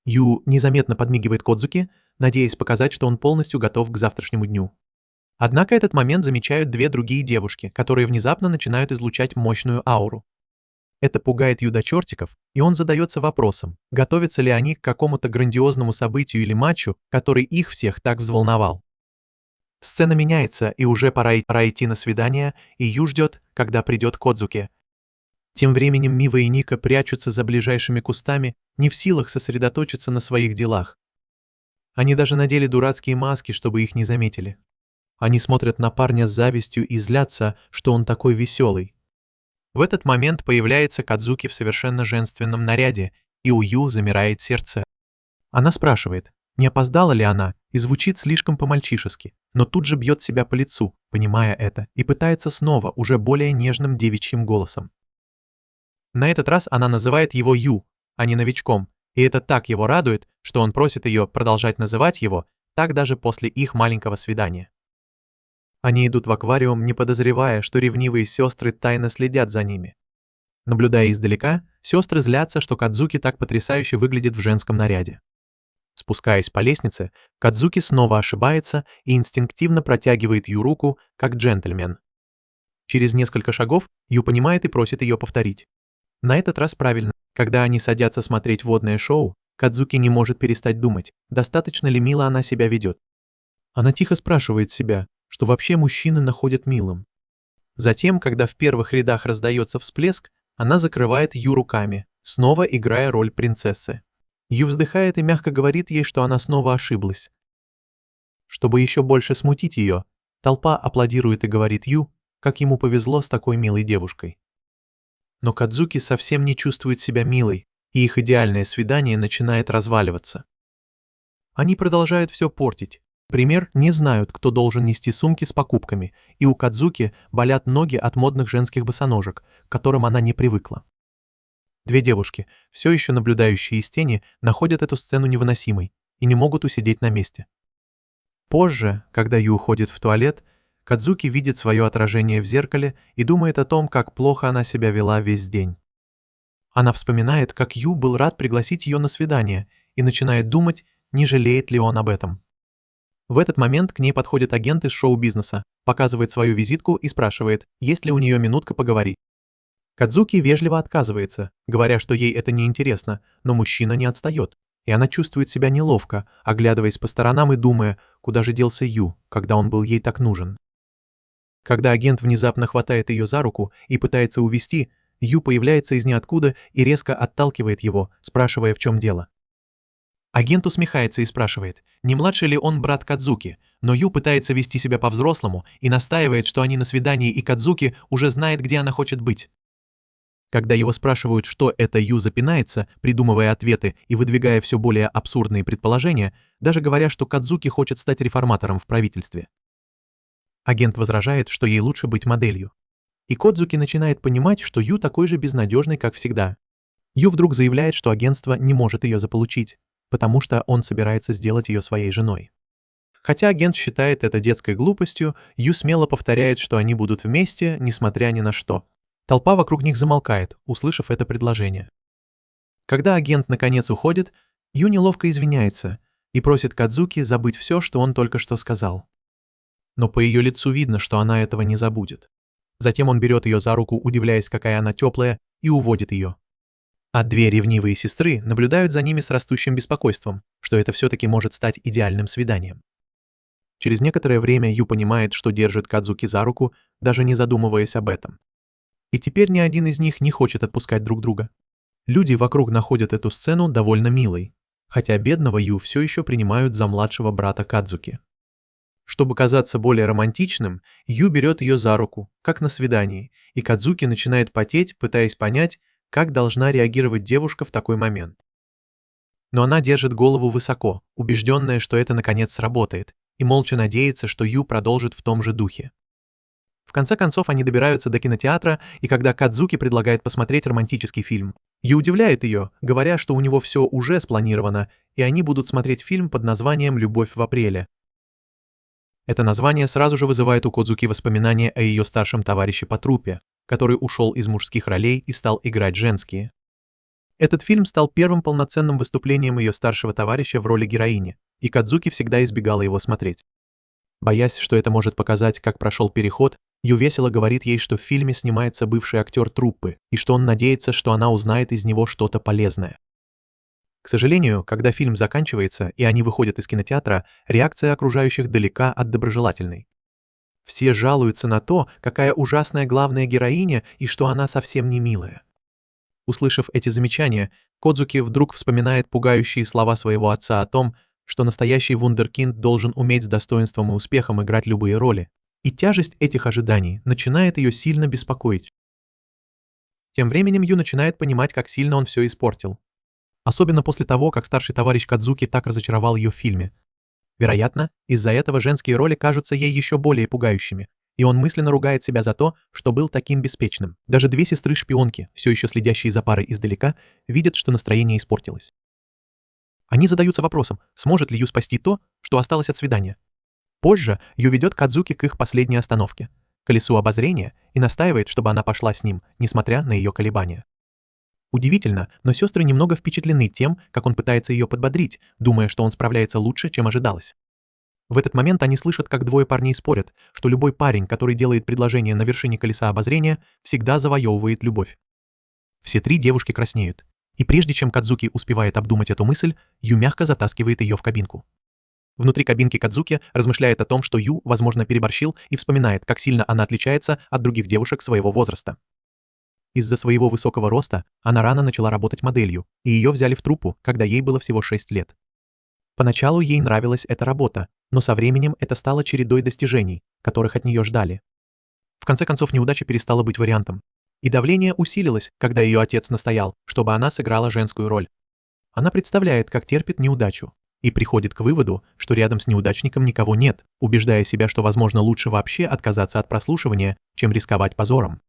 Ю незаметно подмигивает Кодзуки, надеясь показать, что он полностью готов к завтрашнему дню. Однако этот момент замечают две другие девушки, которые внезапно начинают излучать мощную ауру. Это пугает Ю до чертиков, и он задается вопросом, готовятся ли они к какому-то грандиозному событию или матчу, который их всех так взволновал. Сцена меняется, и уже пора идти на свидание, и Ю ждет, когда придет Кодзуки. Тем временем Мива и Ника прячутся за ближайшими кустами, не в силах сосредоточиться на своих делах. Они даже надели дурацкие маски, чтобы их не заметили. Они смотрят на парня с завистью и злятся, что он такой веселый. В этот момент появляется Кадзуки в совершенно женственном наряде, и у Ю замирает сердце. Она спрашивает, не опоздала ли она, и звучит слишком по-мальчишески, но тут же бьет себя по лицу, понимая это, и пытается снова, уже более нежным девичьим голосом. На этот раз она называет его Ю, а не новичком, и это так его радует, что он просит ее продолжать называть его, так даже после их маленького свидания. Они идут в аквариум, не подозревая, что ревнивые сестры тайно следят за ними. Наблюдая издалека, сестры злятся, что Кадзуки так потрясающе выглядит в женском наряде. Спускаясь по лестнице, Кадзуки снова ошибается и инстинктивно протягивает Ю руку, как джентльмен. Через несколько шагов Ю понимает и просит ее повторить. На этот раз правильно. Когда они садятся смотреть водное шоу, Кадзуки не может перестать думать, достаточно ли мило она себя ведет. Она тихо спрашивает себя, что вообще мужчины находят милым. Затем, когда в первых рядах раздается всплеск, она закрывает Ю руками, снова играя роль принцессы. Ю вздыхает и мягко говорит ей, что она снова ошиблась. Чтобы еще больше смутить ее, толпа аплодирует и говорит Ю, как ему повезло с такой милой девушкой. Но Кадзуки совсем не чувствует себя милой, и их идеальное свидание начинает разваливаться. Они продолжают все портить. Например, не знают, кто должен нести сумки с покупками, и у Кадзуки болят ноги от модных женских босоножек, к которым она не привыкла. Две девушки, все еще наблюдающие из тени, находят эту сцену невыносимой и не могут усидеть на месте. Позже, когда Ю уходит в туалет, Кадзуки видит свое отражение в зеркале и думает о том, как плохо она себя вела весь день. Она вспоминает, как Ю был рад пригласить ее на свидание, и начинает думать, не жалеет ли он об этом. В этот момент к ней подходит агент из шоу-бизнеса, показывает свою визитку и спрашивает, есть ли у нее минутка поговорить. Кадзуки вежливо отказывается, говоря, что ей это не интересно, но мужчина не отстает, и она чувствует себя неловко, оглядываясь по сторонам и думая, куда же делся Ю, когда он был ей так нужен. Когда агент внезапно хватает ее за руку и пытается увести, Ю появляется из ниоткуда и резко отталкивает его, спрашивая, в чем дело. Агент усмехается и спрашивает, не младший ли он брат Кадзуки, но Ю пытается вести себя по-взрослому и настаивает, что они на свидании и Кадзуки уже знает, где она хочет быть. Когда его спрашивают, что это, Ю запинается, придумывая ответы и выдвигая все более абсурдные предположения, даже говоря, что Кадзуки хочет стать реформатором в правительстве. Агент возражает, что ей лучше быть моделью. И Кодзуки начинает понимать, что Ю такой же безнадежный, как всегда. Ю вдруг заявляет, что агентство не может ее заполучить, потому что он собирается сделать ее своей женой. Хотя агент считает это детской глупостью, Ю смело повторяет, что они будут вместе, несмотря ни на что. Толпа вокруг них замолкает, услышав это предложение. Когда агент наконец уходит, Ю неловко извиняется и просит Кадзуки забыть все, что он только что сказал. Но по ее лицу видно, что она этого не забудет. Затем он берет ее за руку, удивляясь, какая она теплая, и уводит ее. А две ревнивые сестры наблюдают за ними с растущим беспокойством, что это все-таки может стать идеальным свиданием. Через некоторое время Ю понимает, что держит Кадзуки за руку, даже не задумываясь об этом. И теперь ни один из них не хочет отпускать друг друга. Люди вокруг находят эту сцену довольно милой, хотя бедного Ю все еще принимают за младшего брата Кадзуки. Чтобы казаться более романтичным, Ю берет ее за руку, как на свидании, и Кадзуки начинает потеть, пытаясь понять, как должна реагировать девушка в такой момент. Но она держит голову высоко, убежденная, что это наконец сработает, и молча надеется, что Ю продолжит в том же духе. В конце концов они добираются до кинотеатра, и когда Кадзуки предлагает посмотреть романтический фильм, Ю удивляет ее, говоря, что у него все уже спланировано, и они будут смотреть фильм под названием «Любовь в апреле». Это название сразу же вызывает у Кодзуки воспоминания о ее старшем товарище по труппе, который ушел из мужских ролей и стал играть женские. Этот фильм стал первым полноценным выступлением ее старшего товарища в роли героини, и Кадзуки всегда избегала его смотреть. Боясь, что это может показать, как прошел переход, Ю весело говорит ей, что в фильме снимается бывший актер труппы, и что он надеется, что она узнает из него что-то полезное. К сожалению, когда фильм заканчивается и они выходят из кинотеатра, реакция окружающих далека от доброжелательной. Все жалуются на то, какая ужасная главная героиня и что она совсем не милая. Услышав эти замечания, Кодзуки вдруг вспоминает пугающие слова своего отца о том, что настоящий вундеркинд должен уметь с достоинством и успехом играть любые роли, и тяжесть этих ожиданий начинает ее сильно беспокоить. Тем временем Ю начинает понимать, как сильно он все испортил. Особенно после того, как старший товарищ Кадзуки так разочаровал ее в фильме. Вероятно, из-за этого женские роли кажутся ей еще более пугающими, и он мысленно ругает себя за то, что был таким беспечным. Даже две сестры-шпионки, все еще следящие за парой издалека, видят, что настроение испортилось. Они задаются вопросом, сможет ли Ю спасти то, что осталось от свидания. Позже Ю ведет Кадзуки к их последней остановке, колесу обозрения, и настаивает, чтобы она пошла с ним, несмотря на ее колебания. Удивительно, но сестры немного впечатлены тем, как он пытается ее подбодрить, думая, что он справляется лучше, чем ожидалось. В этот момент они слышат, как двое парней спорят, что любой парень, который делает предложение на вершине колеса обозрения, всегда завоевывает любовь. Все три девушки краснеют, и прежде чем Кадзуки успевает обдумать эту мысль, Ю мягко затаскивает ее в кабинку. Внутри кабинки Кадзуки размышляет о том, что Ю, возможно, переборщил, и вспоминает, как сильно она отличается от других девушек своего возраста. Из-за своего высокого роста она рано начала работать моделью, и ее взяли в труппу, когда ей было всего 6 лет. Поначалу ей нравилась эта работа, но со временем это стало чередой достижений, которых от нее ждали. В конце концов, неудача перестала быть вариантом. И давление усилилось, когда ее отец настоял, чтобы она сыграла женскую роль. Она представляет, как терпит неудачу, и приходит к выводу, что рядом с неудачником никого нет, убеждая себя, что, возможно, лучше вообще отказаться от прослушивания, чем рисковать позором.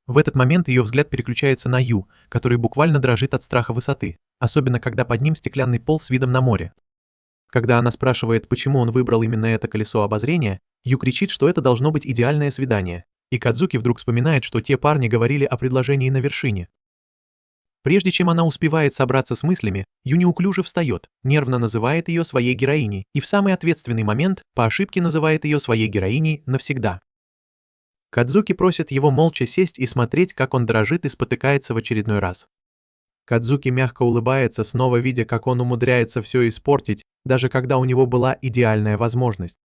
В этот момент ее взгляд переключается на Ю, который буквально дрожит от страха высоты, особенно когда под ним стеклянный пол с видом на море. Когда она спрашивает, почему он выбрал именно это колесо обозрения, Ю кричит, что это должно быть идеальное свидание, и Кадзуки вдруг вспоминает, что те парни говорили о предложении на вершине. Прежде чем она успевает собраться с мыслями, Ю неуклюже встает, нервно называет ее своей героиней и в самый ответственный момент по ошибке называет ее своей героиней навсегда. Кадзуки просит его молча сесть и смотреть, как он дрожит и спотыкается в очередной раз. Кадзуки мягко улыбается, снова видя, как он умудряется все испортить, даже когда у него была идеальная возможность.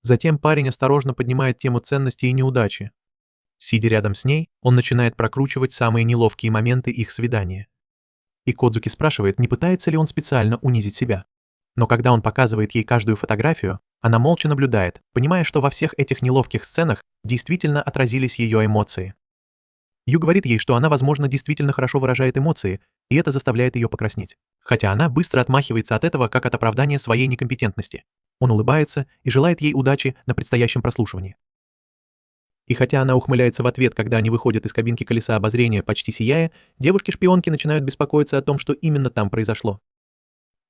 Затем парень осторожно поднимает тему ценности и неудачи. Сидя рядом с ней, он начинает прокручивать самые неловкие моменты их свидания. И Кодзуки спрашивает, не пытается ли он специально унизить себя. Но когда он показывает ей каждую фотографию, она молча наблюдает, понимая, что во всех этих неловких сценах действительно отразились ее эмоции. Ю говорит ей, что она, возможно, действительно хорошо выражает эмоции, и это заставляет ее покраснеть. Хотя она быстро отмахивается от этого, как от оправдания своей некомпетентности. Он улыбается и желает ей удачи на предстоящем прослушивании. И хотя она ухмыляется в ответ, когда они выходят из кабинки колеса обозрения, почти сияя, девушки-шпионки начинают беспокоиться о том, что именно там произошло.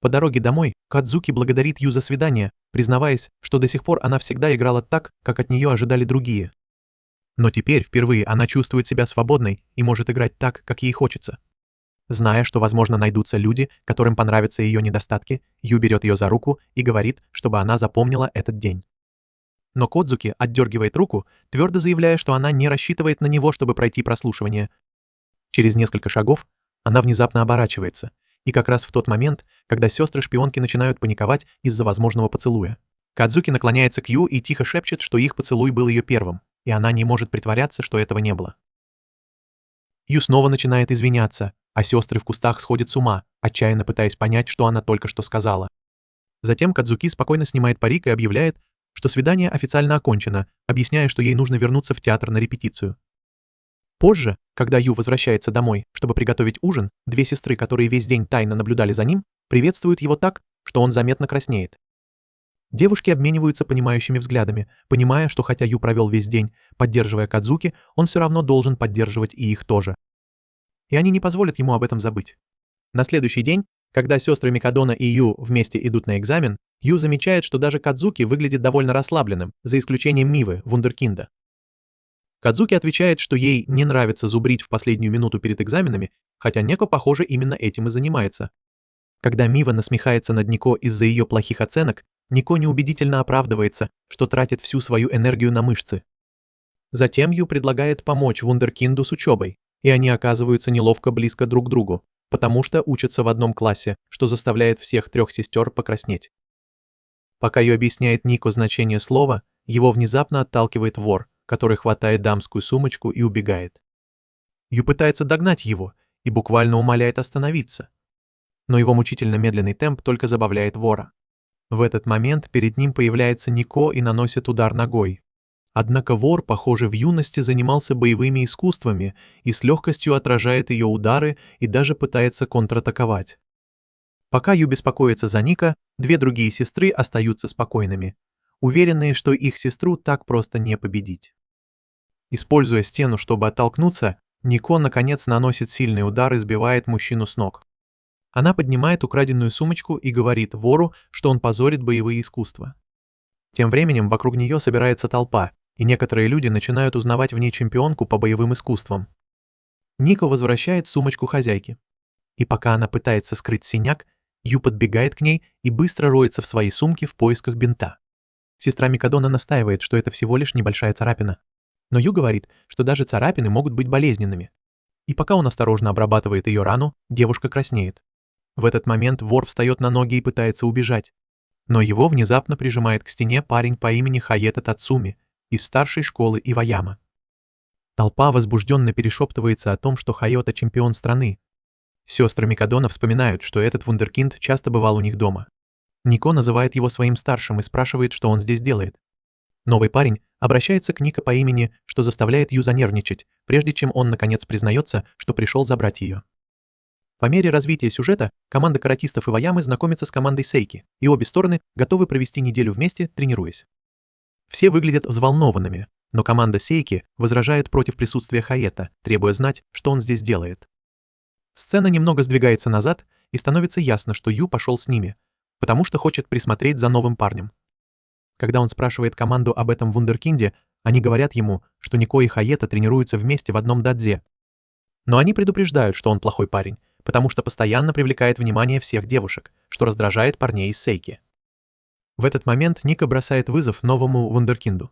По дороге домой Кадзуки благодарит Ю за свидание, признаваясь, что до сих пор она всегда играла так, как от нее ожидали другие. Но теперь впервые она чувствует себя свободной и может играть так, как ей хочется. Зная, что, возможно, найдутся люди, которым понравятся ее недостатки, Ю берет ее за руку и говорит, чтобы она запомнила этот день. Но Кодзуки отдергивает руку, твердо заявляя, что она не рассчитывает на него, чтобы пройти прослушивание. Через несколько шагов она внезапно оборачивается, и как раз в тот момент, когда сестры-шпионки начинают паниковать из-за возможного поцелуя. Кадзуки наклоняется к Ю и тихо шепчет, что их поцелуй был ее первым, и она не может притворяться, что этого не было. Ю снова начинает извиняться, а сестры в кустах сходят с ума, отчаянно пытаясь понять, что она только что сказала. Затем Кадзуки спокойно снимает парик и объявляет, что свидание официально окончено, объясняя, что ей нужно вернуться в театр на репетицию. Позже, когда Ю возвращается домой, чтобы приготовить ужин, две сестры, которые весь день тайно наблюдали за ним, приветствуют его так, что он заметно краснеет. Девушки обмениваются понимающими взглядами, понимая, что хотя Ю провел весь день, поддерживая Кадзуки, он все равно должен поддерживать и их тоже. И они не позволят ему об этом забыть. На следующий день, когда сестры Микадона и Ю вместе идут на экзамен, Ю замечает, что даже Кадзуки выглядит довольно расслабленным, за исключением Мивы, вундеркинда. Кадзуки отвечает, что ей не нравится зубрить в последнюю минуту перед экзаменами, хотя Неко, похоже, именно этим и занимается. Когда Мива насмехается над Нико из-за ее плохих оценок, Нико неубедительно оправдывается, что тратит всю свою энергию на мышцы. Затем Ю предлагает помочь вундеркинду с учебой, и они оказываются неловко близко друг к другу, потому что учатся в одном классе, что заставляет всех трех сестер покраснеть. Пока Ю объясняет Нико значение слова, его внезапно отталкивает вор, который хватает дамскую сумочку и убегает. Ю пытается догнать его и буквально умоляет остановиться. Но его мучительно медленный темп только забавляет вора. В этот момент перед ним появляется Нико и наносит удар ногой. Однако вор, похоже, в юности занимался боевыми искусствами и с легкостью отражает ее удары и даже пытается контратаковать. Пока Ю беспокоится за Ника, две другие сестры остаются спокойными, уверенные, что их сестру так просто не победить. Используя стену, чтобы оттолкнуться, Нико наконец наносит сильный удар и сбивает мужчину с ног. Она поднимает украденную сумочку и говорит вору, что он позорит боевые искусства. Тем временем вокруг нее собирается толпа, и некоторые люди начинают узнавать в ней чемпионку по боевым искусствам. Нико возвращает сумочку хозяйке. И пока она пытается скрыть синяк, Ю подбегает к ней и быстро роется в своей сумке в поисках бинта. Сестра Микадона настаивает, что это всего лишь небольшая царапина. Но Ю говорит, что даже царапины могут быть болезненными. И пока он осторожно обрабатывает ее рану, девушка краснеет. В этот момент вор встает на ноги и пытается убежать. Но его внезапно прижимает к стене парень по имени Хаета Тацуми из старшей школы Иваяма. Толпа возбужденно перешептывается о том, что Хаета чемпион страны. Сестры Микадона вспоминают, что этот вундеркинд часто бывал у них дома. Нико называет его своим старшим и спрашивает, что он здесь делает. Новый парень обращается к Нико по имени, что заставляет Ю занервничать, прежде чем он наконец признается, что пришел забрать ее. По мере развития сюжета команда каратистов Иваямы знакомится с командой Сейки, и обе стороны готовы провести неделю вместе, тренируясь. Все выглядят взволнованными, но команда Сейки возражает против присутствия Хаета, требуя знать, что он здесь делает. Сцена немного сдвигается назад, и становится ясно, что Ю пошел с ними, потому что хочет присмотреть за новым парнем. Когда он спрашивает команду об этом вундеркинде, они говорят ему, что Нико и Хаета тренируются вместе в одном дадзе. Но они предупреждают, что он плохой парень, потому что постоянно привлекает внимание всех девушек, что раздражает парней из Сейки. В этот момент Нико бросает вызов новому вундеркинду.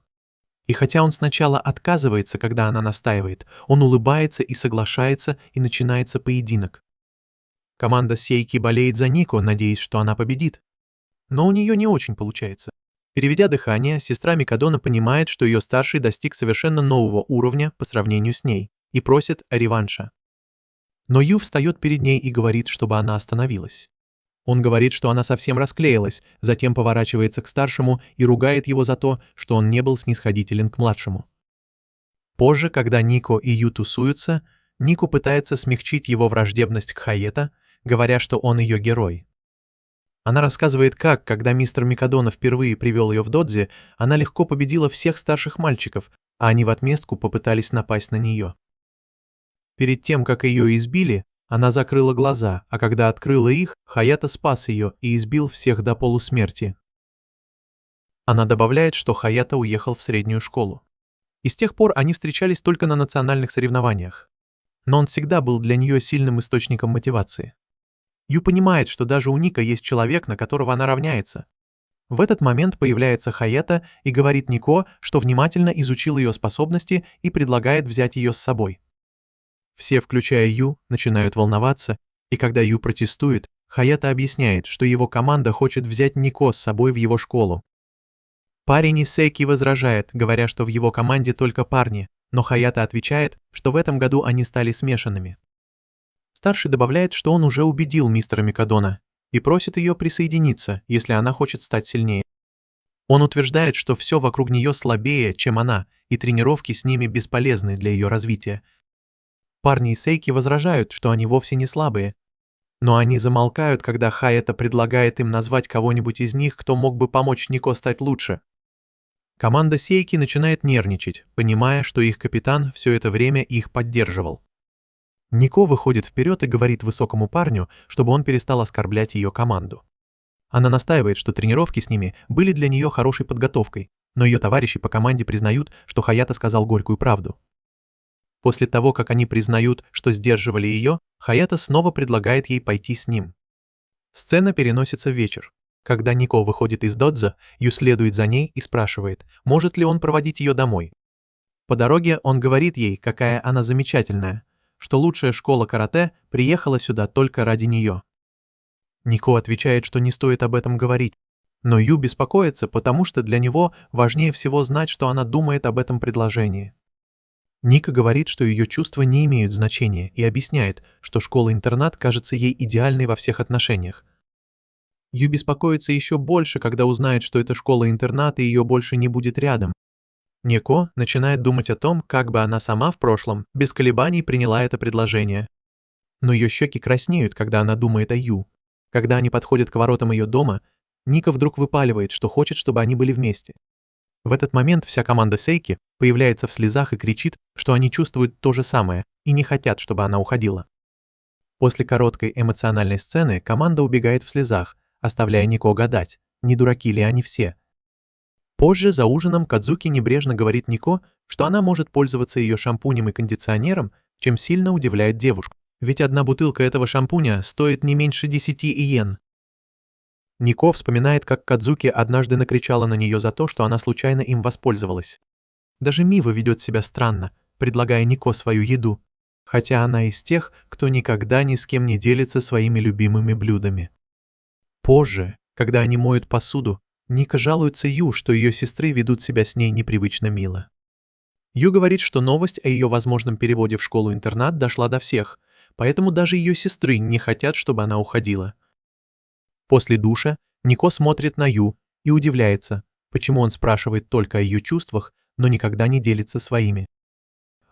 И хотя он сначала отказывается, когда она настаивает, он улыбается и соглашается, и начинается поединок. Команда Сейки болеет за Нико, надеясь, что она победит. Но у нее не очень получается. Переведя дыхание, сестра Микадона понимает, что ее старший достиг совершенно нового уровня по сравнению с ней и просит о реванше. Но Ю встает перед ней и говорит, чтобы она остановилась. Он говорит, что она совсем расклеилась, затем поворачивается к старшему и ругает его за то, что он не был снисходителен к младшему. Позже, когда Нико и Ю тусуются, Нико пытается смягчить его враждебность к Хаета, говоря, что он ее герой. Она рассказывает, как, когда мистер Микадона впервые привел ее в додзи, она легко победила всех старших мальчиков, а они в отместку попытались напасть на нее. Перед тем, как ее избили, она закрыла глаза, а когда открыла их, Хаята спас ее и избил всех до полусмерти. Она добавляет, что Хаята уехал в среднюю школу. И с тех пор они встречались только на национальных соревнованиях. Но он всегда был для нее сильным источником мотивации. Ю понимает, что даже у Ника есть человек, на которого она равняется. В этот момент появляется Хаята и говорит Нико, что внимательно изучил ее способности и предлагает взять ее с собой. Все, включая Ю, начинают волноваться, и когда Ю протестует, Хаята объясняет, что его команда хочет взять Нико с собой в его школу. Парень Исейки возражает, говоря, что в его команде только парни, но Хаята отвечает, что в этом году они стали смешанными. Старший добавляет, что он уже убедил мистера Микадона и просит ее присоединиться, если она хочет стать сильнее. Он утверждает, что все вокруг нее слабее, чем она, и тренировки с ними бесполезны для ее развития. Парни Исейки возражают, что они вовсе не слабые, но они замолкают, когда Хаята предлагает им назвать кого-нибудь из них, кто мог бы помочь Нико стать лучше. Команда Сейки начинает нервничать, понимая, что их капитан все это время их поддерживал. Нико выходит вперед и говорит высокому парню, чтобы он перестал оскорблять ее команду. Она настаивает, что тренировки с ними были для нее хорошей подготовкой, но ее товарищи по команде признают, что Хаята сказал горькую правду. После того, как они признают, что сдерживали ее, Хаята снова предлагает ей пойти с ним. Сцена переносится в вечер. Когда Нико выходит из додзо, Ю следует за ней и спрашивает, может ли он проводить ее домой. По дороге он говорит ей, какая она замечательная, что лучшая школа карате приехала сюда только ради нее. Нико отвечает, что не стоит об этом говорить, но Ю беспокоится, потому что для него важнее всего знать, что она думает об этом предложении. Ника говорит, что ее чувства не имеют значения, и объясняет, что школа-интернат кажется ей идеальной во всех отношениях. Ю беспокоится еще больше, когда узнает, что это школа-интернат и ее больше не будет рядом. Нико начинает думать о том, как бы она сама в прошлом, без колебаний приняла это предложение. Но ее щеки краснеют, когда она думает о Ю. Когда они подходят к воротам ее дома, Ника вдруг выпаливает, что хочет, чтобы они были вместе. В этот момент вся команда Сейки появляется в слезах и кричит, что они чувствуют то же самое и не хотят, чтобы она уходила. После короткой эмоциональной сцены команда убегает в слезах, оставляя Нико гадать, не дураки ли они все. Позже за ужином Кадзуки небрежно говорит Нико, что она может пользоваться ее шампунем и кондиционером, чем сильно удивляет девушку. Ведь одна бутылка этого шампуня стоит не меньше 10 иен. Нико вспоминает, как Кадзуки однажды накричала на нее за то, что она случайно им воспользовалась. Даже Мива ведет себя странно, предлагая Нико свою еду, хотя она из тех, кто никогда ни с кем не делится своими любимыми блюдами. Позже, когда они моют посуду, Ника жалуется Ю, что ее сестры ведут себя с ней непривычно мило. Ю говорит, что новость о ее возможном переводе в школу-интернат дошла до всех, поэтому даже ее сестры не хотят, чтобы она уходила. После душа Нико смотрит на Ю и удивляется, почему он спрашивает только о ее чувствах, но никогда не делится своими.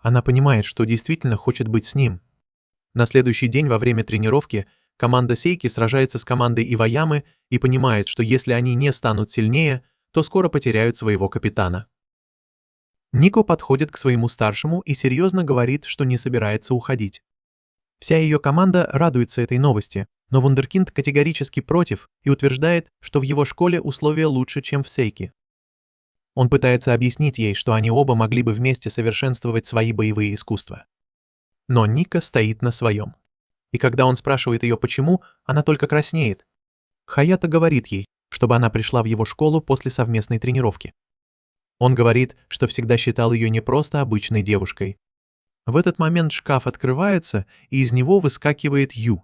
Она понимает, что действительно хочет быть с ним. На следующий день во время тренировки команда Сейки сражается с командой Иваямы и понимает, что если они не станут сильнее, то скоро потеряют своего капитана. Нико подходит к своему старшему и серьезно говорит, что не собирается уходить. Вся ее команда радуется этой новости, но вундеркинд категорически против и утверждает, что в его школе условия лучше, чем в Сейке. Он пытается объяснить ей, что они оба могли бы вместе совершенствовать свои боевые искусства. Но Ника стоит на своем. И когда он спрашивает ее почему, она только краснеет. Хаята говорит ей, чтобы она пришла в его школу после совместной тренировки. Он говорит, что всегда считал ее не просто обычной девушкой. В этот момент шкаф открывается, и из него выскакивает Ю.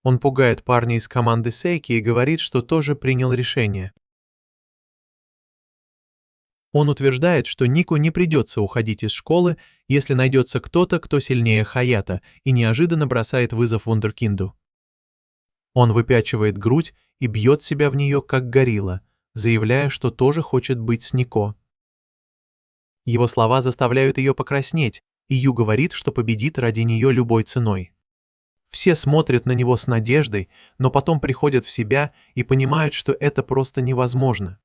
Он пугает парня из команды Сейки и говорит, что тоже принял решение. Он утверждает, что Нико не придется уходить из школы, если найдется кто-то, кто сильнее Хаята, и неожиданно бросает вызов вундеркинду. Он выпячивает грудь и бьет себя в нее, как горилла, заявляя, что тоже хочет быть с Нико. Его слова заставляют ее покраснеть, и Ю говорит, что победит ради нее любой ценой. Все смотрят на него с надеждой, но потом приходят в себя и понимают, что это просто невозможно.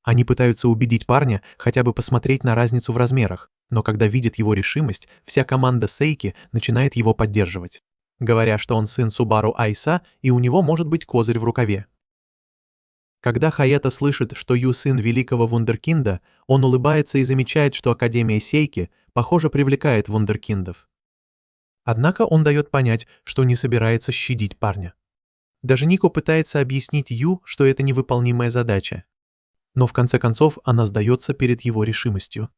Они пытаются убедить парня хотя бы посмотреть на разницу в размерах, но когда видят его решимость, вся команда Сейки начинает его поддерживать, говоря, что он сын Субару Айса и у него может быть козырь в рукаве. Когда Хаята слышит, что Ю сын великого вундеркинда, он улыбается и замечает, что Академия Сейки, похоже, привлекает вундеркиндов. Однако он дает понять, что не собирается щадить парня. Даже Нико пытается объяснить Ю, что это невыполнимая задача. Но в конце концов она сдается перед его решимостью.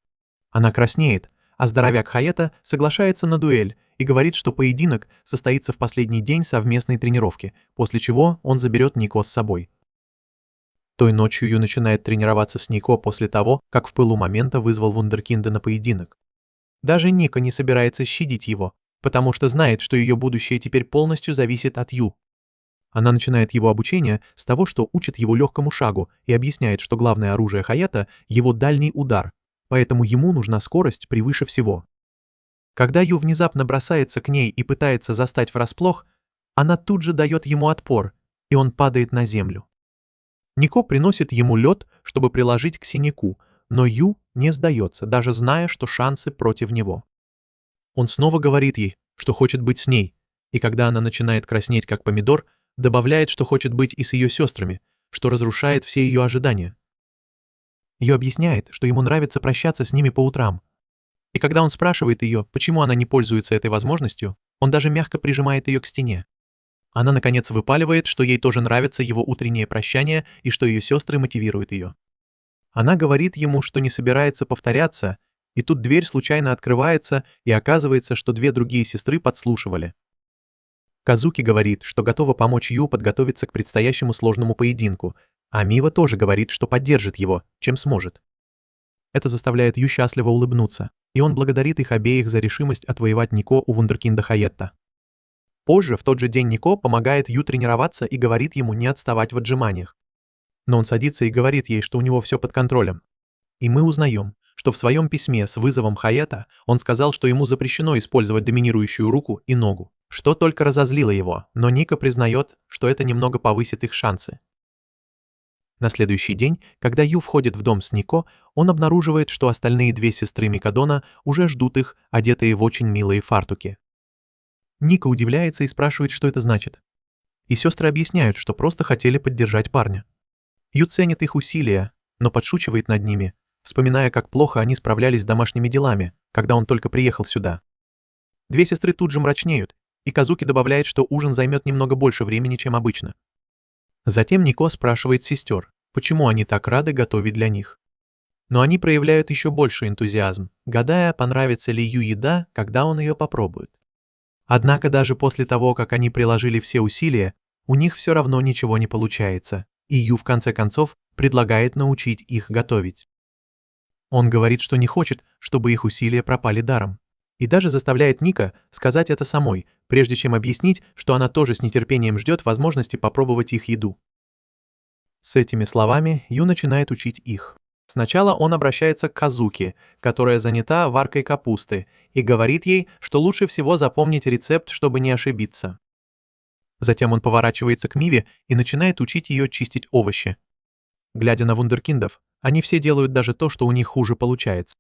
Она краснеет, а здоровяк Хаята соглашается на дуэль и говорит, что поединок состоится в последний день совместной тренировки, после чего он заберет Нико с собой. Той ночью Ю начинает тренироваться с Нико после того, как в пылу момента вызвал вундеркинда на поединок. Даже Нико не собирается щадить его, потому что знает, что ее будущее теперь полностью зависит от Ю. Она начинает его обучение с того, что учит его легкому шагу и объясняет, что главное оружие Хаята — его дальний удар, поэтому ему нужна скорость превыше всего. Когда Ю внезапно бросается к ней и пытается застать врасплох, она тут же дает ему отпор, и он падает на землю. Нико приносит ему лед, чтобы приложить к синяку, но Ю не сдается, даже зная, что шансы против него. Он снова говорит ей, что хочет быть с ней, и когда она начинает краснеть как помидор, добавляет, что хочет быть и с ее сестрами, что разрушает все ее ожидания. Ю объясняет, что ему нравится прощаться с ними по утрам. И когда он спрашивает ее, почему она не пользуется этой возможностью, он даже мягко прижимает ее к стене. Она, наконец, выпаливает, что ей тоже нравится его утреннее прощание и что ее сестры мотивируют ее. Она говорит ему, что не собирается повторяться, и тут дверь случайно открывается, и оказывается, что две другие сестры подслушивали. Казуки говорит, что готова помочь Ю подготовиться к предстоящему сложному поединку, а Мива тоже говорит, что поддержит его, чем сможет. Это заставляет Ю счастливо улыбнуться, и он благодарит их обеих за решимость отвоевать Нико у вундеркинда Хаятта. Позже, в тот же день, Нико помогает Ю тренироваться и говорит ему не отставать в отжиманиях. Но он садится и говорит ей, что у него все под контролем. И мы узнаем, что в своем письме с вызовом Хаята он сказал, что ему запрещено использовать доминирующую руку и ногу, что только разозлило его, но Нико признает, что это немного повысит их шансы. На следующий день, когда Ю входит в дом с Нико, он обнаруживает, что остальные две сестры Микадона уже ждут их, одетые в очень милые фартуки. Нико удивляется и спрашивает, что это значит. И сестры объясняют, что просто хотели поддержать парня. Ю ценит их усилия, но подшучивает над ними, вспоминая, как плохо они справлялись с домашними делами, когда он только приехал сюда. Две сестры тут же мрачнеют, и Казуки добавляет, что ужин займет немного больше времени, чем обычно. Затем Нико спрашивает сестер, почему они так рады готовить для них. Но они проявляют еще больше энтузиазм, гадая, понравится ли Ю еда, когда он ее попробует. Однако даже после того, как они приложили все усилия, у них все равно ничего не получается, и Ю в конце концов предлагает научить их готовить. Он говорит, что не хочет, чтобы их усилия пропали даром, и даже заставляет Нико сказать это самой, прежде чем объяснить, что она тоже с нетерпением ждет возможности попробовать их еду. С этими словами Ю начинает учить их. Сначала он обращается к Казуки, которая занята варкой капусты, и говорит ей, что лучше всего запомнить рецепт, чтобы не ошибиться. Затем он поворачивается к Миве и начинает учить ее чистить овощи. Глядя на вундеркиндов, они все делают даже то, что у них хуже получается.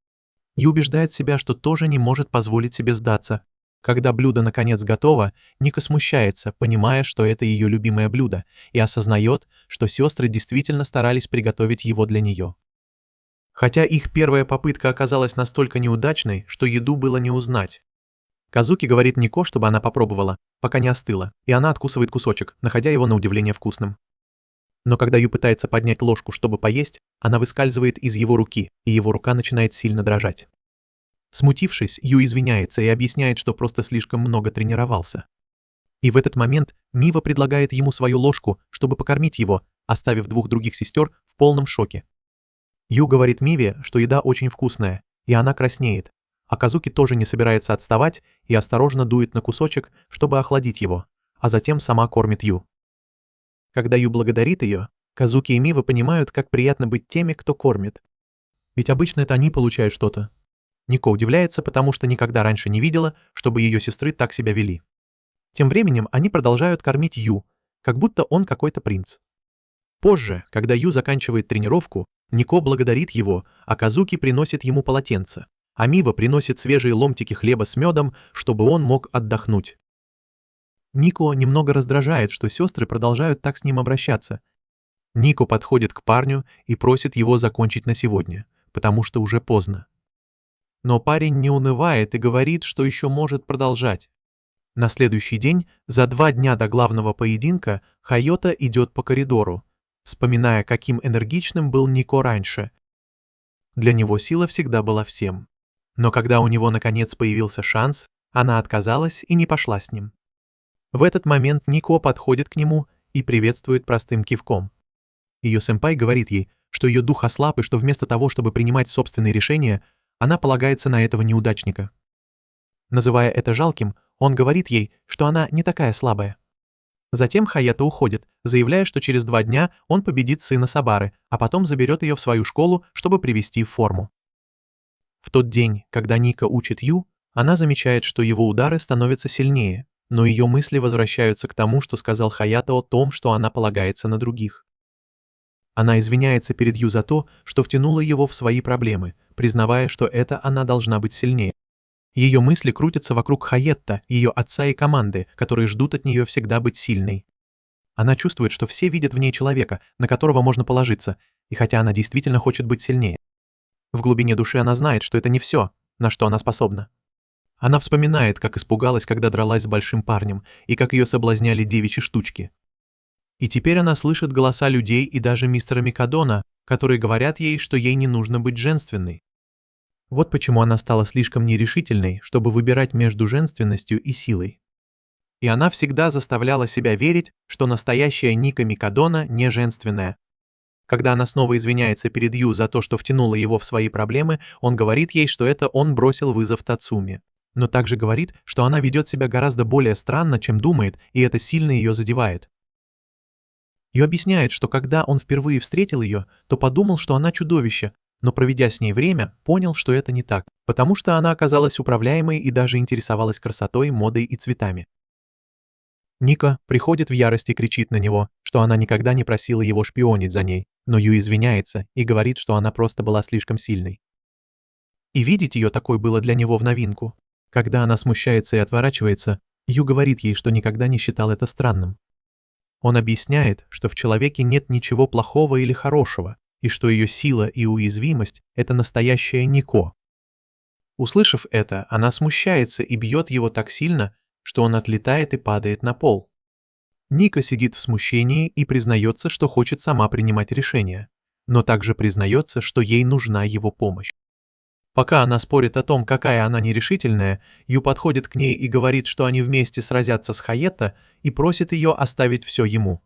Ю убеждает себя, что тоже не может позволить себе сдаться. Когда блюдо наконец готово, Нико смущается, понимая, что это ее любимое блюдо, и осознает, что сестры действительно старались приготовить его для нее. Хотя их первая попытка оказалась настолько неудачной, что еду было не узнать. Казуки говорит Нико, чтобы она попробовала, пока не остыла, и она откусывает кусочек, находя его на удивление вкусным. Но когда Ю пытается поднять ложку, чтобы поесть, она выскальзывает из его руки, и его рука начинает сильно дрожать. Смутившись, Ю извиняется и объясняет, что просто слишком много тренировался. И в этот момент Мива предлагает ему свою ложку, чтобы покормить его, оставив двух других сестер в полном шоке. Ю говорит Миве, что еда очень вкусная, и она краснеет, а Казуки тоже не собирается отставать и осторожно дует на кусочек, чтобы охладить его, а затем сама кормит Ю. Когда Ю благодарит ее, Казуки и Мива понимают, как приятно быть теми, кто кормит. Ведь обычно это они получают что-то. Нико удивляется, потому что никогда раньше не видела, чтобы ее сестры так себя вели. Тем временем они продолжают кормить Ю, как будто он какой-то принц. Позже, когда Ю заканчивает тренировку, Нико благодарит его, а Казуки приносит ему полотенце, а Мива приносит свежие ломтики хлеба с медом, чтобы он мог отдохнуть. Нико немного раздражает, что сестры продолжают так с ним обращаться. Нико подходит к парню и просит его закончить на сегодня, потому что уже поздно. Но парень не унывает и говорит, что еще может продолжать. На следующий день, за 2 дня до главного поединка, Хайота идет по коридору, вспоминая, каким энергичным был Нико раньше. Для него сила всегда была всем. Но когда у него наконец появился шанс, она отказалась и не пошла с ним. В этот момент Нико подходит к нему и приветствует простым кивком. Ее сэмпай говорит ей, что ее дух ослаб и что вместо того, чтобы принимать собственные решения, она полагается на этого неудачника. Называя это жалким, он говорит ей, что она не такая слабая. Затем Хаята уходит, заявляя, что через 2 дня он победит сына Сабары, а потом заберет ее в свою школу, чтобы привести в форму. В тот день, когда Ника учит Ю, она замечает, что его удары становятся сильнее, но ее мысли возвращаются к тому, что сказал Хаята о том, что она полагается на других. Она извиняется перед Ю за то, что втянула его в свои проблемы, признавая, что это она должна быть сильнее. Ее мысли крутятся вокруг Хаетта, ее отца и команды, которые ждут от нее всегда быть сильной. Она чувствует, что все видят в ней человека, на которого можно положиться, и хотя она действительно хочет быть сильнее. В глубине души она знает, что это не все, на что она способна. Она вспоминает, как испугалась, когда дралась с большим парнем, и как ее соблазняли девичьи штучки. И теперь она слышит голоса людей и даже мистера Микадона, которые говорят ей, что ей не нужно быть женственной. Вот почему она стала слишком нерешительной, чтобы выбирать между женственностью и силой. И она всегда заставляла себя верить, что настоящая Ника Микадона не женственная. Когда она снова извиняется перед Ю за то, что втянула его в свои проблемы, он говорит ей, что это он бросил вызов Тацуми. Но также говорит, что она ведет себя гораздо более странно, чем думает, и это сильно ее задевает. Ю объясняет, что когда он впервые встретил ее, то подумал, что она чудовище, но проведя с ней время, понял, что это не так, потому что она оказалась управляемой и даже интересовалась красотой, модой и цветами. Ника приходит в ярость и кричит на него, что она никогда не просила его шпионить за ней, но Ю извиняется и говорит, что она просто была слишком сильной. И видеть ее такой было для него в новинку. Когда она смущается и отворачивается, Ю говорит ей, что никогда не считал это странным. Он объясняет, что в человеке нет ничего плохого или хорошего, и что ее сила и уязвимость — это настоящая Нико. Услышав это, она смущается и бьет его так сильно, что он отлетает и падает на пол. Ника сидит в смущении и признается, что хочет сама принимать решения, но также признается, что ей нужна его помощь. Пока она спорит о том, какая она нерешительная, Ю подходит к ней и говорит, что они вместе сразятся с Хаетта, и просит ее оставить все ему.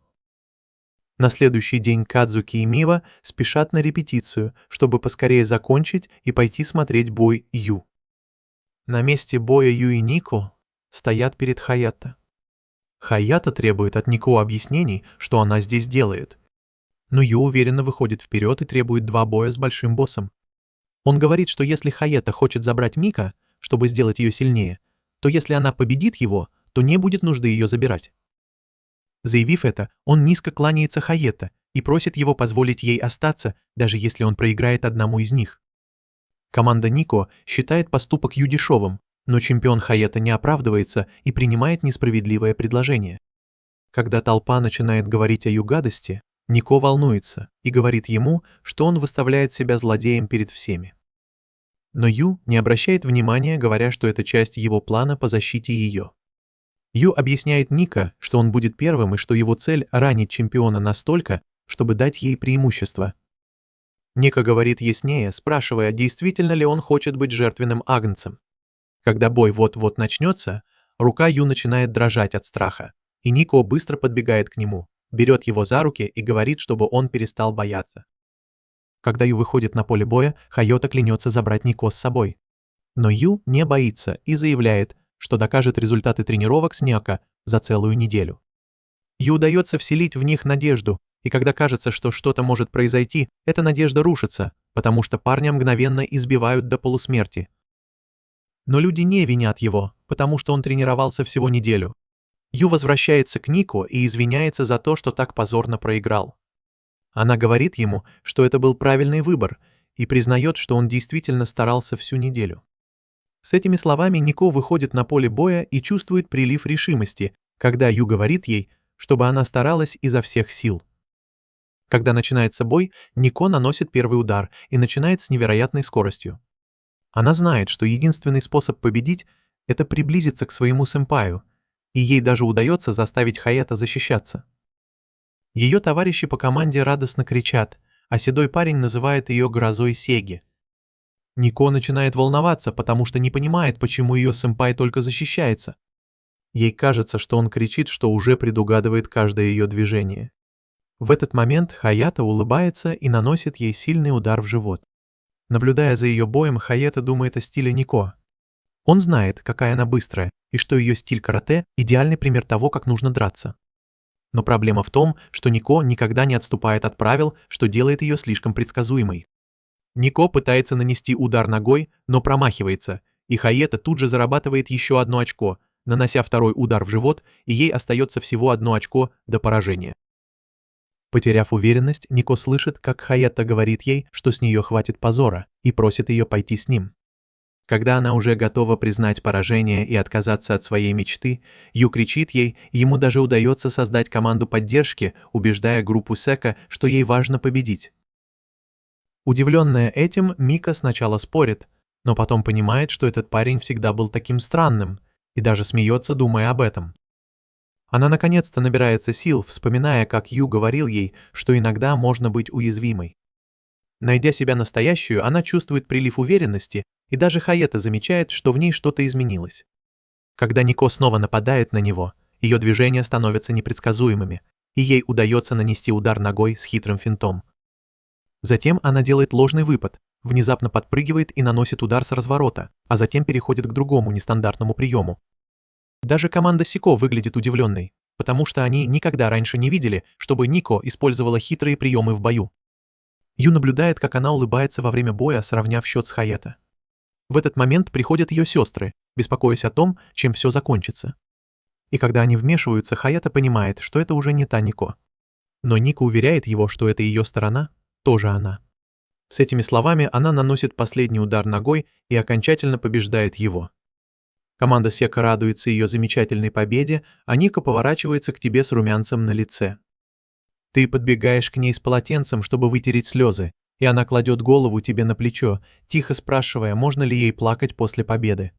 На следующий день Кадзуки и Мива спешат на репетицию, чтобы поскорее закончить и пойти смотреть бой Ю. На месте боя Ю и Нико стоят перед Хаятто. Хаятто требует от Нико объяснений, что она здесь делает. Но Ю уверенно выходит вперед и требует 2 боя с большим боссом. Он говорит, что если Хаятто хочет забрать Мика, чтобы сделать ее сильнее, то если она победит его, то не будет нужды ее забирать. Заявив это, он низко кланяется Хаетто и просит его позволить ей остаться, даже если он проиграет одному из них. Команда Нико считает поступок Ю дешевым, но чемпион Хаетто не оправдывается и принимает несправедливое предложение. Когда толпа начинает говорить о Ю гадости, Нико волнуется и говорит ему, что он выставляет себя злодеем перед всеми. Но Ю не обращает внимания, говоря, что это часть его плана по защите ее. Ю объясняет Ника, что он будет первым и что его цель — ранить чемпиона настолько, чтобы дать ей преимущество. Ника говорит яснее, спрашивая, действительно ли он хочет быть жертвенным агнцем. Когда бой вот-вот начнется, рука Ю начинает дрожать от страха, и Нико быстро подбегает к нему, берет его за руки и говорит, чтобы он перестал бояться. Когда Ю выходит на поле боя, Хайота клянется забрать Нико с собой. Но Ю не боится и заявляет, что докажет результаты тренировок с Няка за целую неделю. Ю удается вселить в них надежду, и когда кажется, что что-то может произойти, эта надежда рушится, потому что парня мгновенно избивают до полусмерти. Но люди не винят его, потому что он тренировался всего неделю. Ю возвращается к Нико и извиняется за то, что так позорно проиграл. Она говорит ему, что это был правильный выбор, и признает, что он действительно старался всю неделю. С этими словами Нико выходит на поле боя и чувствует прилив решимости, когда Ю говорит ей, чтобы она старалась изо всех сил. Когда начинается бой, Нико наносит первый удар и начинает с невероятной скоростью. Она знает, что единственный способ победить – это приблизиться к своему сэмпаю, и ей даже удается заставить Хаята защищаться. Ее товарищи по команде радостно кричат, а седой парень называет ее грозой Сеги. Нико начинает волноваться, потому что не понимает, почему ее сэмпай только защищается. Ей кажется, что он кричит, что уже предугадывает каждое ее движение. В этот момент Хаята улыбается и наносит ей сильный удар в живот. Наблюдая за ее боем, Хаята думает о стиле Нико. Он знает, какая она быстрая, и что ее стиль карате – идеальный пример того, как нужно драться. Но проблема в том, что Нико никогда не отступает от правил, что делает ее слишком предсказуемой. Нико пытается нанести удар ногой, но промахивается, и Хаята тут же зарабатывает еще одно очко, нанося второй удар в живот, и ей остается всего одно очко до поражения. Потеряв уверенность, Нико слышит, как Хаята говорит ей, что с нее хватит позора, и просит ее пойти с ним. Когда она уже готова признать поражение и отказаться от своей мечты, Ю кричит ей, и ему даже удается создать команду поддержки, убеждая группу Сека, что ей важно победить. Удивленная этим, Мика сначала спорит, но потом понимает, что этот парень всегда был таким странным, и даже смеется, думая об этом. Она наконец-то набирается сил, вспоминая, как Ю говорил ей, что иногда можно быть уязвимой. Найдя себя настоящую, она чувствует прилив уверенности, и даже Хаята замечает, что в ней что-то изменилось. Когда Нико снова нападает на него, ее движения становятся непредсказуемыми, и ей удается нанести удар ногой с хитрым финтом. Затем она делает ложный выпад, внезапно подпрыгивает и наносит удар с разворота, а затем переходит к другому нестандартному приему. Даже команда Сико выглядит удивленной, потому что они никогда раньше не видели, чтобы Нико использовала хитрые приемы в бою. Ю наблюдает, как она улыбается во время боя, сравняв счет с Хаята. В этот момент приходят ее сестры, беспокоясь о том, чем все закончится. И когда они вмешиваются, Хаята понимает, что это уже не та Нико. Но Нико уверяет его, что это ее сторона, тоже она. С этими словами она наносит последний удар ногой и окончательно побеждает его. Команда Сека радуется ее замечательной победе, а Нико поворачивается к тебе с румянцем на лице. Ты подбегаешь к ней с полотенцем, чтобы вытереть слезы, и она кладет голову тебе на плечо, тихо спрашивая, можно ли ей плакать после победы.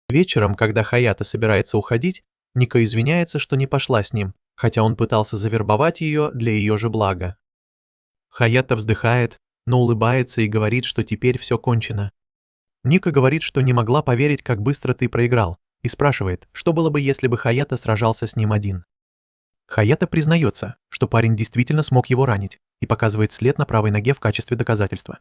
Вечером, когда Хаята собирается уходить, Нико извиняется, что не пошла с ним, хотя он пытался завербовать ее для ее же блага. Хаята вздыхает, но улыбается и говорит, что теперь все кончено. Нико говорит, что не могла поверить, как быстро ты проиграл, и спрашивает, что было бы, если бы Хаята сражался с ним один. Хаята признается, что парень действительно смог его ранить, и показывает след на правой ноге в качестве доказательства.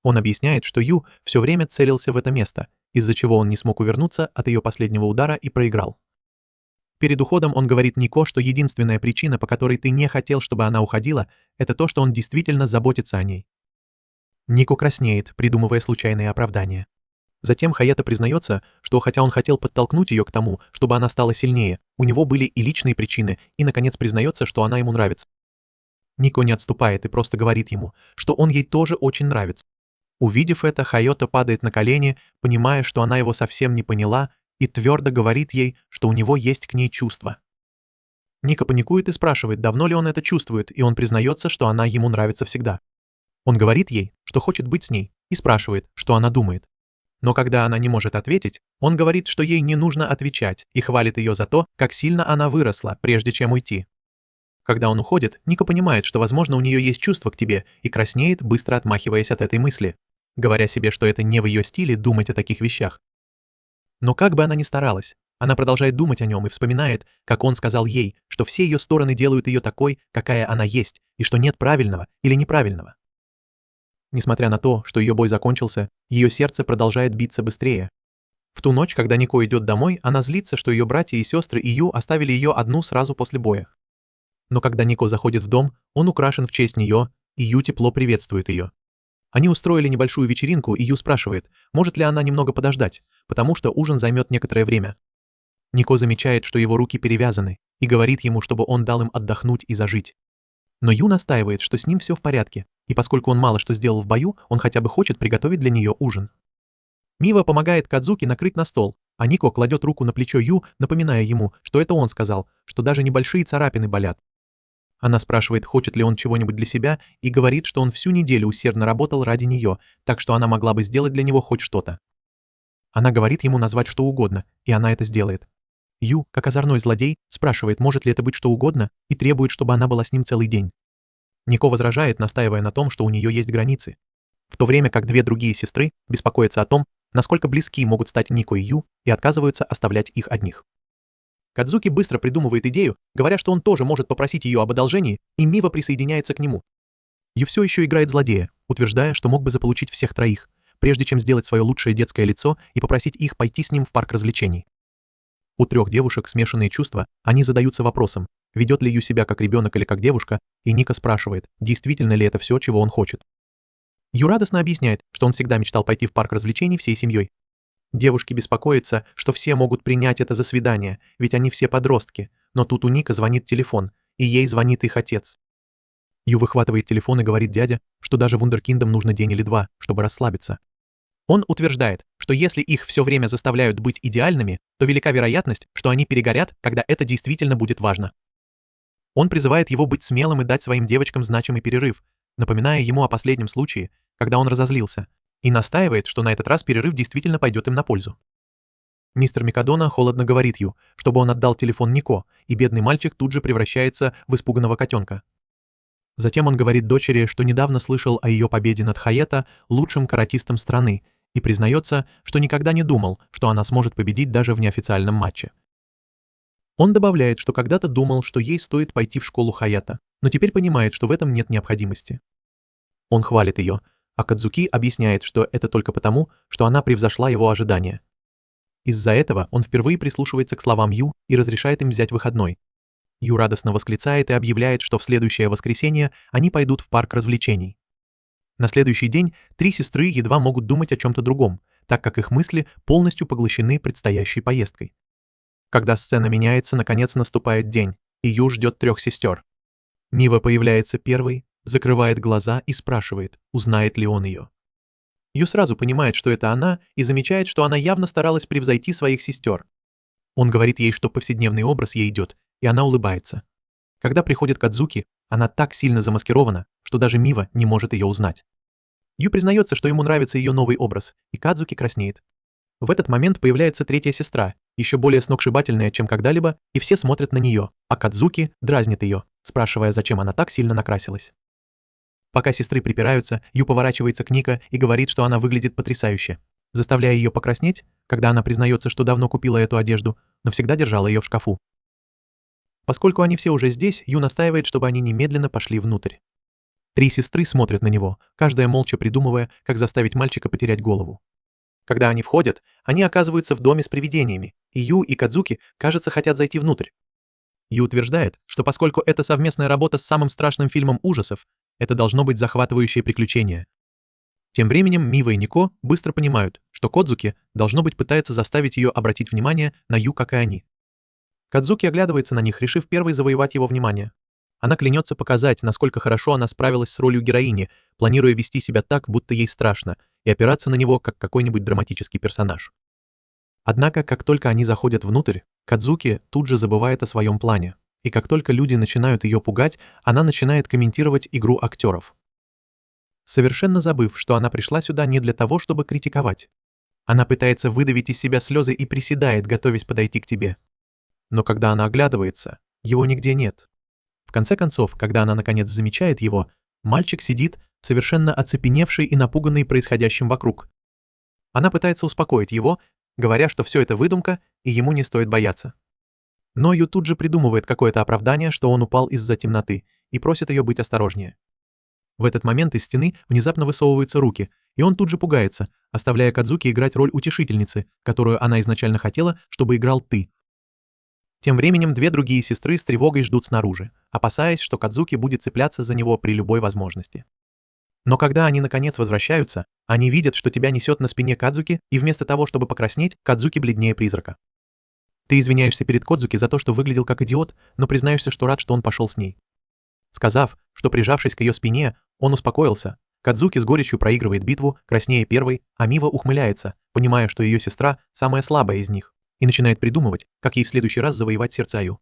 Он объясняет, что Ю все время целился в это место, из-за чего он не смог увернуться от ее последнего удара и проиграл. Перед уходом он говорит Нико, что единственная причина, по которой ты не хотел, чтобы она уходила, это то, что он действительно заботится о ней. Нико краснеет, придумывая случайные оправдания. Затем Хаята признается, что хотя он хотел подтолкнуть ее к тому, чтобы она стала сильнее, у него были и личные причины, и, наконец, признается, что она ему нравится. Нико не отступает и просто говорит ему, что он ей тоже очень нравится. Увидев это, Хаята падает на колени, понимая, что она его совсем не поняла, и твердо говорит ей, что у него есть к ней чувства. Нико паникует и спрашивает, давно ли он это чувствует, и он признается, что она ему нравится всегда. Он говорит ей, что хочет быть с ней, и спрашивает, что она думает. Но когда она не может ответить, он говорит, что ей не нужно отвечать, и хвалит ее за то, как сильно она выросла, прежде чем уйти. Когда он уходит, Нико понимает, что, возможно, у нее есть чувство к тебе, и краснеет, быстро отмахиваясь от этой мысли, говоря себе, что это не в ее стиле думать о таких вещах. Но как бы она ни старалась, она продолжает думать о нем и вспоминает, как он сказал ей, что все ее стороны делают ее такой, какая она есть, и что нет правильного или неправильного. Несмотря на то, что ее бой закончился, ее сердце продолжает биться быстрее. В ту ночь, когда Нико идет домой, она злится, что ее братья и сестры и Ю оставили ее одну сразу после боя. Но когда Нико заходит в дом, он украшен в честь нее, и Ю тепло приветствует ее. Они устроили небольшую вечеринку, и Ю спрашивает, может ли она немного подождать, потому что ужин займет некоторое время. Нико замечает, что его руки перевязаны, и говорит ему, чтобы он дал им отдохнуть и зажить. Но Ю настаивает, что с ним все в порядке, и поскольку он мало что сделал в бою, он хотя бы хочет приготовить для нее ужин. Мива помогает Кадзуки накрыть на стол, а Нико кладет руку на плечо Ю, напоминая ему, что это он сказал, что даже небольшие царапины болят. Она спрашивает, хочет ли он чего-нибудь для себя, и говорит, что он всю неделю усердно работал ради нее, так что она могла бы сделать для него хоть что-то. Она говорит ему назвать что угодно, и она это сделает. Ю, как озорной злодей, спрашивает, может ли это быть что угодно, и требует, чтобы она была с ним целый день. Нико возражает, настаивая на том, что у нее есть границы. В то время как две другие сестры беспокоятся о том, насколько близки могут стать Нико и Ю, и отказываются оставлять их одних. Кадзуки быстро придумывает идею, говоря, что он тоже может попросить ее об одолжении, и Мива присоединяется к нему. Ю все еще играет злодея, утверждая, что мог бы заполучить всех троих, прежде чем сделать свое лучшее детское лицо и попросить их пойти с ним в парк развлечений. У трех девушек смешанные чувства, они задаются вопросом, ведет ли Ю себя как ребенок или как девушка, и Ника спрашивает, действительно ли это все, чего он хочет. Ю радостно объясняет, что он всегда мечтал пойти в парк развлечений всей семьей. Девушки беспокоятся, что все могут принять это за свидание, ведь они все подростки, но тут у Ника звонит телефон, и ей звонит их отец. Ю выхватывает телефон и говорит дяде, что даже вундеркиндам нужно день или два, чтобы расслабиться. Он утверждает, что если их все время заставляют быть идеальными, то велика вероятность, что они перегорят, когда это действительно будет важно. Он призывает его быть смелым и дать своим девочкам значимый перерыв, напоминая ему о последнем случае, когда он разозлился, и настаивает, что на этот раз перерыв действительно пойдет им на пользу. Мистер Микадона холодно говорит Ю, чтобы он отдал телефон Нико, и бедный мальчик тут же превращается в испуганного котенка. Затем он говорит дочери, что недавно слышал о ее победе над Хаета, лучшим каратистом страны, и признается, что никогда не думал, что она сможет победить даже в неофициальном матче. Он добавляет, что когда-то думал, что ей стоит пойти в школу Хаята, но теперь понимает, что в этом нет необходимости. Он хвалит ее, а Кадзуки объясняет, что это только потому, что она превзошла его ожидания. Из-за этого он впервые прислушивается к словам Ю и разрешает им взять выходной. Ю радостно восклицает и объявляет, что в следующее воскресенье они пойдут в парк развлечений. На следующий день три сестры едва могут думать о чем-то другом, так как их мысли полностью поглощены предстоящей поездкой. Когда сцена меняется, наконец наступает день, и Ю ждет трех сестер. Мива появляется первой, закрывает глаза и спрашивает, узнает ли он ее. Ю сразу понимает, что это она, и замечает, что она явно старалась превзойти своих сестер. Он говорит ей, что повседневный образ ей идет, и она улыбается. Когда приходит Кадзуки, она так сильно замаскирована, что даже Мива не может ее узнать. Ю признается, что ему нравится ее новый образ, и Кадзуки краснеет. В этот момент появляется третья сестра, еще более сногсшибательная, чем когда-либо, и все смотрят на нее, а Кадзуки дразнит ее, спрашивая, зачем она так сильно накрасилась. Пока сестры припираются, Ю поворачивается к Ника и говорит, что она выглядит потрясающе, заставляя ее покраснеть, когда она признается, что давно купила эту одежду, но всегда держала ее в шкафу. Поскольку они все уже здесь, Ю настаивает, чтобы они немедленно пошли внутрь. Три сестры смотрят на него, каждая молча придумывая, как заставить мальчика потерять голову. Когда они входят, они оказываются в доме с привидениями, и Ю и Кадзуки, кажется, хотят зайти внутрь. Ю утверждает, что поскольку это совместная работа с самым страшным фильмом ужасов, это должно быть захватывающее приключение. Тем временем Мива и Нико быстро понимают, что Кодзуки, должно быть, пытается заставить ее обратить внимание на Ю, как и они. Кадзуки оглядывается на них, решив первой завоевать его внимание. Она клянется показать, насколько хорошо она справилась с ролью героини, планируя вести себя так, будто ей страшно, и опираться на него, как какой-нибудь драматический персонаж. Однако, как только они заходят внутрь, Кадзуки тут же забывает о своем плане, и как только люди начинают ее пугать, она начинает комментировать игру актеров. Совершенно забыв, что она пришла сюда не для того, чтобы критиковать. Она пытается выдавить из себя слезы и приседает, готовясь подойти к тебе. Но когда она оглядывается, его нигде нет. В конце концов, когда она наконец замечает его, мальчик сидит, совершенно оцепеневший и напуганный происходящим вокруг. Она пытается успокоить его, говоря, что все это выдумка, и ему не стоит бояться. Но Ю тут же придумывает какое-то оправдание, что он упал из-за темноты, и просит ее быть осторожнее. В этот момент из стены внезапно высовываются руки, и он тут же пугается, оставляя Кадзуки играть роль утешительницы, которую она изначально хотела, чтобы играл ты. Тем временем две другие сестры с тревогой ждут снаружи, опасаясь, что Кадзуки будет цепляться за него при любой возможности. Но когда они наконец возвращаются, они видят, что тебя несет на спине Кадзуки, и вместо того, чтобы покраснеть, Кадзуки бледнее призрака. Ты извиняешься перед Кодзуки за то, что выглядел как идиот, но признаешься, что рад, что он пошел с ней. Сказав, что прижавшись к ее спине, он успокоился, Кадзуки с горечью проигрывает битву, краснее первой, а Мива ухмыляется, понимая, что ее сестра самая слабая из них, и начинает придумывать, как ей в следующий раз завоевать сердце Аю.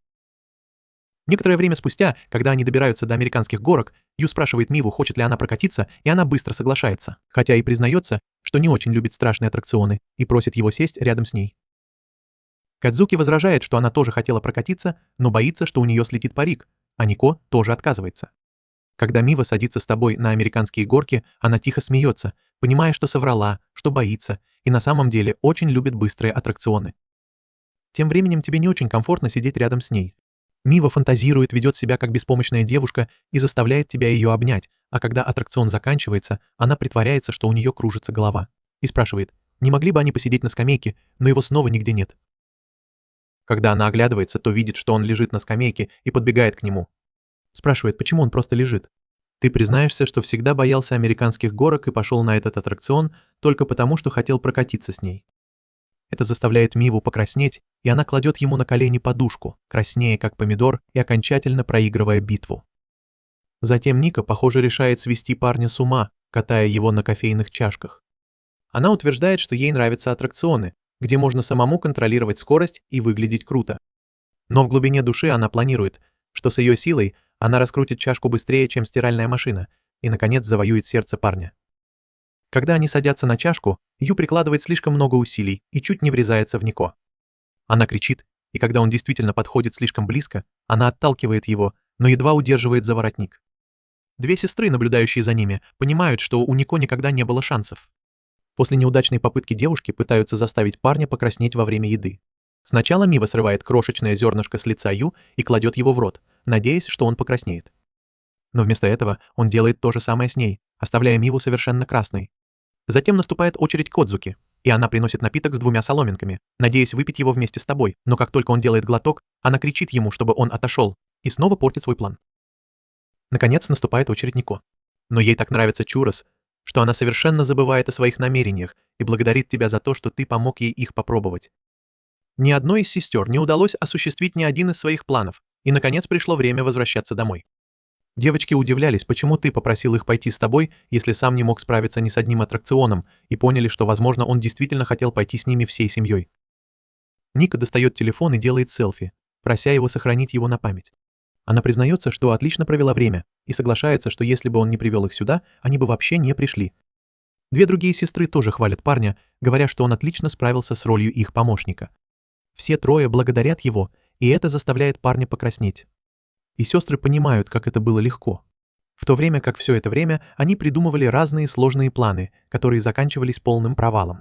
Некоторое время спустя, когда они добираются до американских горок, Ю спрашивает Миву, хочет ли она прокатиться, и она быстро соглашается, хотя и признается, что не очень любит страшные аттракционы, и просит его сесть рядом с ней. Кадзуки возражает, что она тоже хотела прокатиться, но боится, что у нее слетит парик, а Нико тоже отказывается. Когда Мива садится с тобой на американские горки, она тихо смеется, понимая, что соврала, что боится, и на самом деле очень любит быстрые аттракционы. Тем временем тебе не очень комфортно сидеть рядом с ней. Мива фантазирует, ведет себя как беспомощная девушка и заставляет тебя ее обнять, а когда аттракцион заканчивается, она притворяется, что у нее кружится голова. И спрашивает, не могли бы они посидеть на скамейке, но его снова нигде нет. Когда она оглядывается, то видит, что он лежит на скамейке и подбегает к нему. Спрашивает, почему он просто лежит. Ты признаешься, что всегда боялся американских горок и пошел на этот аттракцион только потому, что хотел прокатиться с ней. Это заставляет Миву покраснеть, и она кладет ему на колени подушку, краснея как помидор и окончательно проигрывая битву. Затем Ника, похоже, решает свести парня с ума, катая его на кофейных чашках. Она утверждает, что ей нравятся аттракционы, где можно самому контролировать скорость и выглядеть круто. Но в глубине души она планирует, что с ее силой она раскрутит чашку быстрее, чем стиральная машина, и, наконец, завоюет сердце парня. Когда они садятся на чашку, Ю прикладывает слишком много усилий и чуть не врезается в Нико. Она кричит, и когда он действительно подходит слишком близко, она отталкивает его, но едва удерживает за воротник. Две сестры, наблюдающие за ними, понимают, что у Нико никогда не было шансов. После неудачной попытки девушки пытаются заставить парня покраснеть во время еды. Сначала Мива срывает крошечное зернышко с лица Ю и кладет его в рот, надеясь, что он покраснеет. Но вместо этого он делает то же самое с ней, оставляя Миву совершенно красной. Затем наступает очередь Кодзуки, и она приносит напиток с двумя соломинками, надеясь выпить его вместе с тобой, но как только он делает глоток, она кричит ему, чтобы он отошел, и снова портит свой план. Наконец наступает очередь Нико. Но ей так нравится чуррос, что она совершенно забывает о своих намерениях и благодарит тебя за то, что ты помог ей их попробовать. Ни одной из сестер не удалось осуществить ни один из своих планов, и, наконец, пришло время возвращаться домой. Девочки удивлялись, почему ты попросил их пойти с тобой, если сам не мог справиться ни с одним аттракционом, и поняли, что, возможно, он действительно хотел пойти с ними всей семьей. Ника достает телефон и делает селфи, прося его сохранить его на память. Она признается, что отлично провела время, и соглашается, что если бы он не привел их сюда, они бы вообще не пришли. Две другие сестры тоже хвалят парня, говоря, что он отлично справился с ролью их помощника. Все трое благодарят его, и это заставляет парня покраснеть. И сестры понимают, как это было легко. В то время как все это время они придумывали разные сложные планы, которые заканчивались полным провалом.